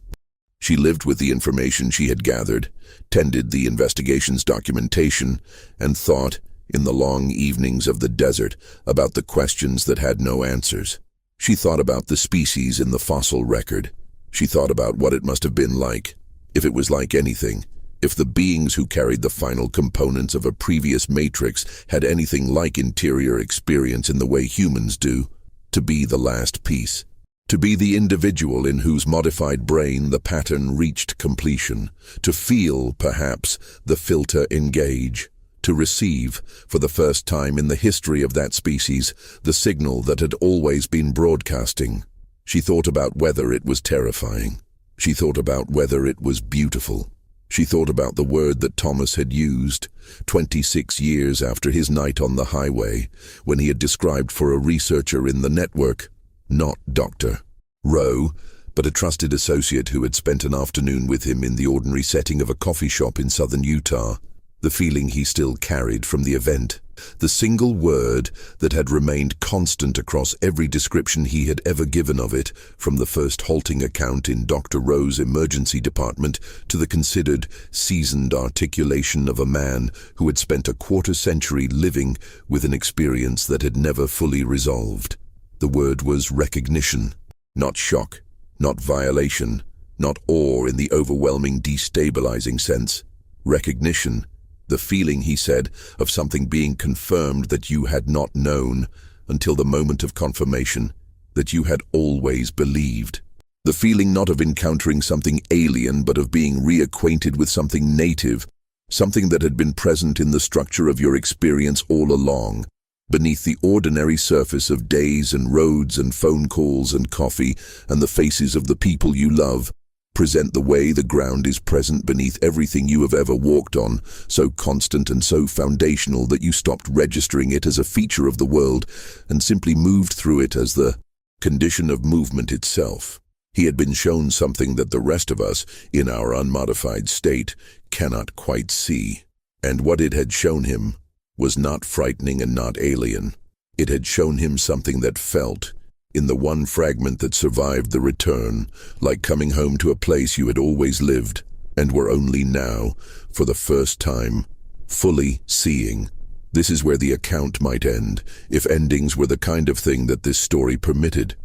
She lived with the information she had gathered, tended the investigation's documentation, and thought, in the long evenings of the desert, about the questions that had no answers. She thought about the species in the fossil record. She thought about what it must have been like, if it was like anything. If the beings who carried the final components of a previous matrix had anything like interior experience in the way humans do, to be the last piece, to be the individual in whose modified brain the pattern reached completion, to feel, perhaps, the filter engage, to receive, for the first time in the history of that species, the signal that had always been broadcasting. She thought about whether it was terrifying. She thought about whether it was beautiful. She thought about the word that Thomas had used 26 years after his night on the highway, when he had described for a researcher in the network, not Dr. Rowe, but a trusted associate who had spent an afternoon with him in the ordinary setting of a coffee shop in southern Utah. the feeling he still carried from the event, the single word that had remained constant across every description he had ever given of it, from the first halting account in Dr. Rowe's emergency department to the considered, seasoned articulation of a man who had spent a quarter-century living with an experience that had never fully resolved. The word was recognition, not shock, not violation, not awe in the overwhelming, destabilizing sense. Recognition. The feeling, he said, of something being confirmed that you had not known until the moment of confirmation, that you had always believed. The feeling not of encountering something alien, but of being reacquainted with something native, something that had been present in the structure of your experience all along, beneath the ordinary surface of days and roads and phone calls and coffee and the faces of the people you love. Present the way the ground is present beneath everything you have ever walked on, so constant and so foundational that you stopped registering it as a feature of the world and simply moved through it as the condition of movement itself. He had been shown something that the rest of us, in our unmodified state, cannot quite see. And what it had shown him was not frightening and not alien. It had shown him something that felt, in the one fragment that survived the return, like coming home to a place you had always lived, and were only now, for the first time, fully seeing. This is where the account might end, if endings were the kind of thing that this story permitted.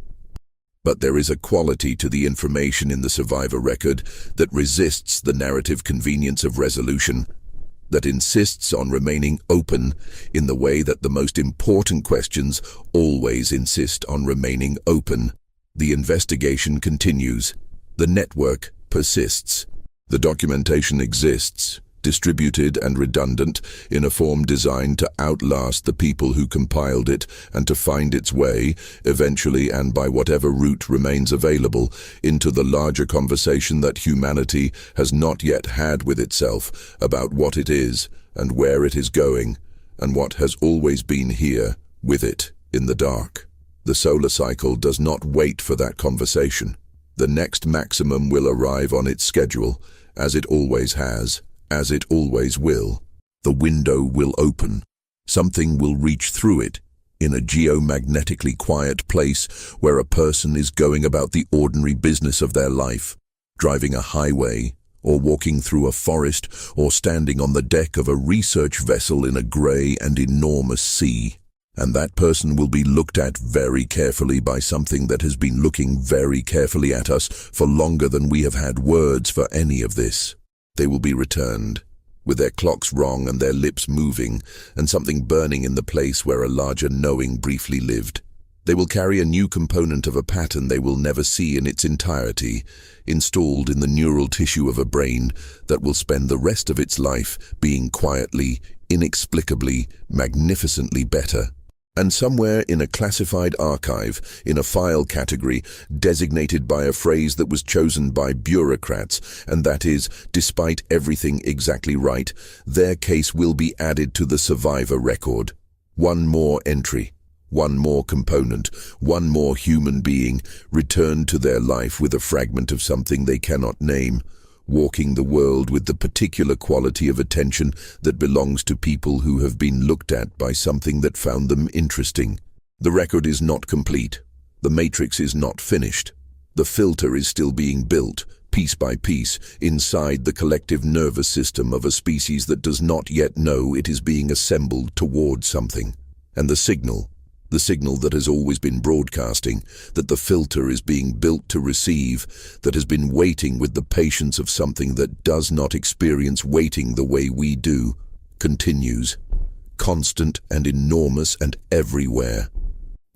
But there is a quality to the information in the survivor record that resists the narrative convenience of resolution, that insists on remaining open in the way that the most important questions always insist on remaining open. The investigation continues. The network persists. The documentation exists, distributed and redundant, in a form designed to outlast the people who compiled it and to find its way, eventually and by whatever route remains available, into the larger conversation that humanity has not yet had with itself about what it is and where it is going, and what has always been here with it in the dark. The solar cycle does not wait for that conversation. The next maximum will arrive on its schedule, as it always has, as it always will. The window will open. Something will reach through it, in a geomagnetically quiet place where a person is going about the ordinary business of their life, driving a highway, or walking through a forest, or standing on the deck of a research vessel in a grey and enormous sea. And that person will be looked at very carefully by something that has been looking very carefully at us for longer than we have had words for any of this. They will be returned, with their clocks wrong and their lips moving, and something burning in the place where a larger knowing briefly lived. They will carry a new component of a pattern they will never see in its entirety, installed in the neural tissue of a brain that will spend the rest of its life being quietly, inexplicably, magnificently better. And somewhere in a classified archive, in a file category designated by a phrase that was chosen by bureaucrats, and that is, despite everything exactly right, their case will be added to the survivor record. One more entry, one more component, one more human being returned to their life with a fragment of something they cannot name, walking the world with the particular quality of attention that belongs to people who have been looked at by something that found them interesting. The record is not complete. The matrix is not finished. The filter is still being built, piece by piece, inside the collective nervous system of a species that does not yet know it is being assembled toward something. And the signal that has always been broadcasting, that the filter is being built to receive, that has been waiting with the patience of something that does not experience waiting the way we do, continues, constant and enormous and everywhere,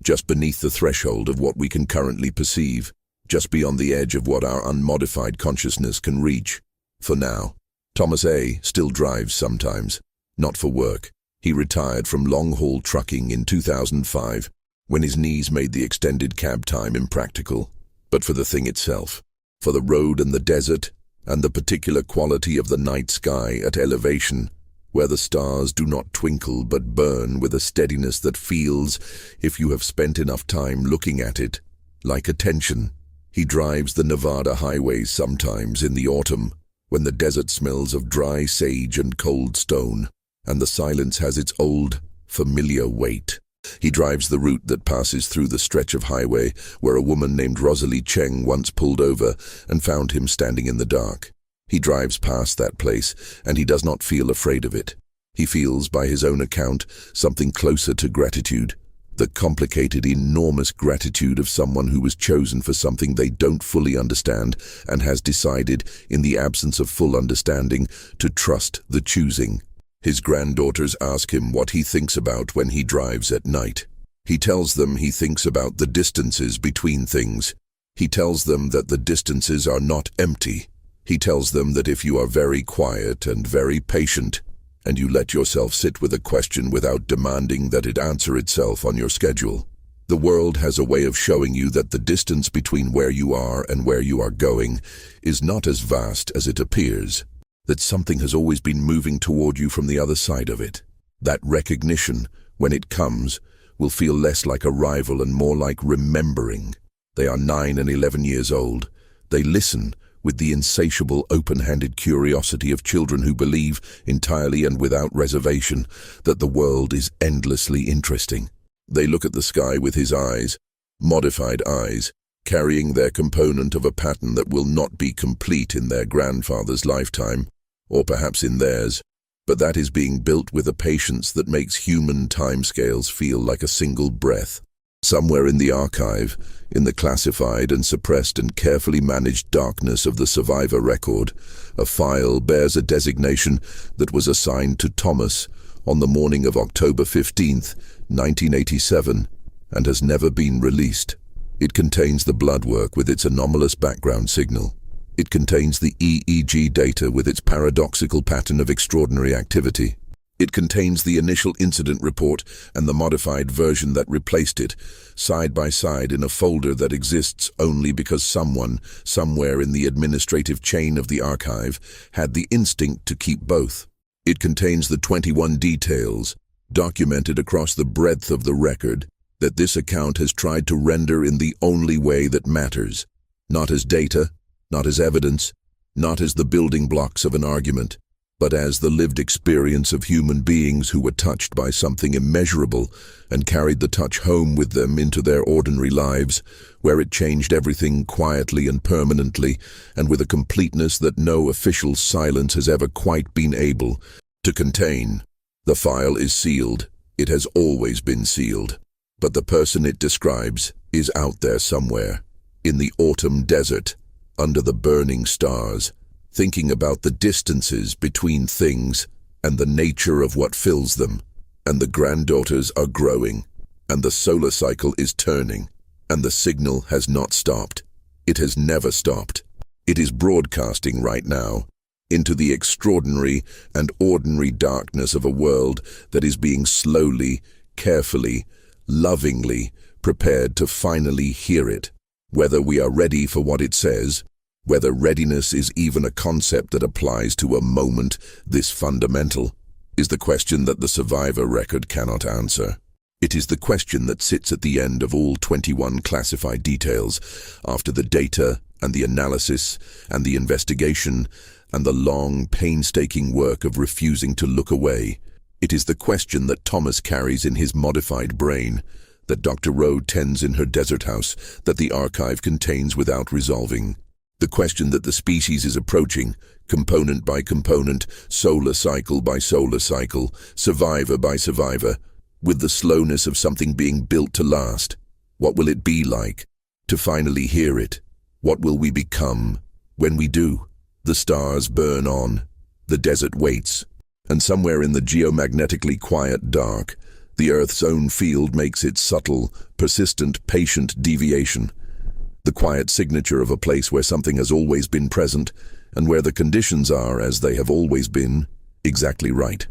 just beneath the threshold of what we can currently perceive, just beyond the edge of what our unmodified consciousness can reach. For now, Thomas A. still drives sometimes, not for work. He retired from long-haul trucking in 2005, when his knees made the extended cab time impractical, but for the thing itself, for the road and the desert, and the particular quality of the night sky at elevation, where the stars do not twinkle but burn with a steadiness that feels, if you have spent enough time looking at it, like attention. He drives the Nevada highways sometimes in the autumn, when the desert smells of dry sage and cold stone, and the silence has its old, familiar weight. He drives the route that passes through the stretch of highway where a woman named Rosalie Cheng once pulled over and found him standing in the dark. He drives past that place, and he does not feel afraid of it. He feels, by his own account, something closer to gratitude. The complicated, enormous gratitude of someone who was chosen for something they don't fully understand and has decided, in the absence of full understanding, to trust the choosing. His granddaughters ask him what he thinks about when he drives at night. He tells them he thinks about the distances between things. He tells them that the distances are not empty. He tells them that if you are very quiet and very patient, and you let yourself sit with a question without demanding that it answer itself on your schedule, the world has a way of showing you that the distance between where you are and where you are going is not as vast as it appears, that something has always been moving toward you from the other side of it. That recognition, when it comes, will feel less like arrival and more like remembering. They are 9 and 11 years old. They listen with the insatiable, open-handed curiosity of children who believe, entirely and without reservation, that the world is endlessly interesting. They look at the sky with his eyes, modified eyes, carrying their component of a pattern that will not be complete in their grandfather's lifetime, or perhaps in theirs, but that is being built with a patience that makes human timescales feel like a single breath. Somewhere in the archive, in the classified and suppressed and carefully managed darkness of the survivor record, a file bears a designation that was assigned to Thomas on the morning of October 15th, 1987, and has never been released. It contains the blood work with its anomalous background signal. It contains the EEG data with its paradoxical pattern of extraordinary activity. It contains the initial incident report and the modified version that replaced it, side by side in a folder that exists only because someone, somewhere in the administrative chain of the archive, had the instinct to keep both. It contains the 21 details, documented across the breadth of the record, that this account has tried to render in the only way that matters, not as data, not as evidence, not as the building blocks of an argument, but as the lived experience of human beings who were touched by something immeasurable and carried the touch home with them into their ordinary lives, where it changed everything quietly and permanently, and with a completeness that no official silence has ever quite been able to contain. The file is sealed. It has always been sealed. But the person it describes is out there somewhere, in the autumn desert, under the burning stars, thinking about the distances between things and the nature of what fills them. And the granddaughters are growing, and the solar cycle is turning, and the signal has not stopped. It has never stopped. It is broadcasting right now into the extraordinary and ordinary darkness of a world that is being slowly, carefully, lovingly prepared to finally hear it. Whether we are ready for what it says, whether readiness is even a concept that applies to a moment this fundamental, is the question that the survivor record cannot answer. It is the question that sits at the end of all 21 classified details, after the data and the analysis and the investigation and the long, painstaking work of refusing to look away. It is the question that Thomas carries in his modified brain, that Dr. Rowe tends in her desert house, that the archive contains without resolving. The question that the species is approaching, component by component, solar cycle by solar cycle, survivor by survivor, with the slowness of something being built to last. What will it be like to finally hear it? What will we become when we do? The stars burn on, the desert waits, and somewhere in the geomagnetically quiet dark, the Earth's own field makes its subtle, persistent, patient deviation. The quiet signature of a place where something has always been present, and where the conditions are, as they have always been, exactly right.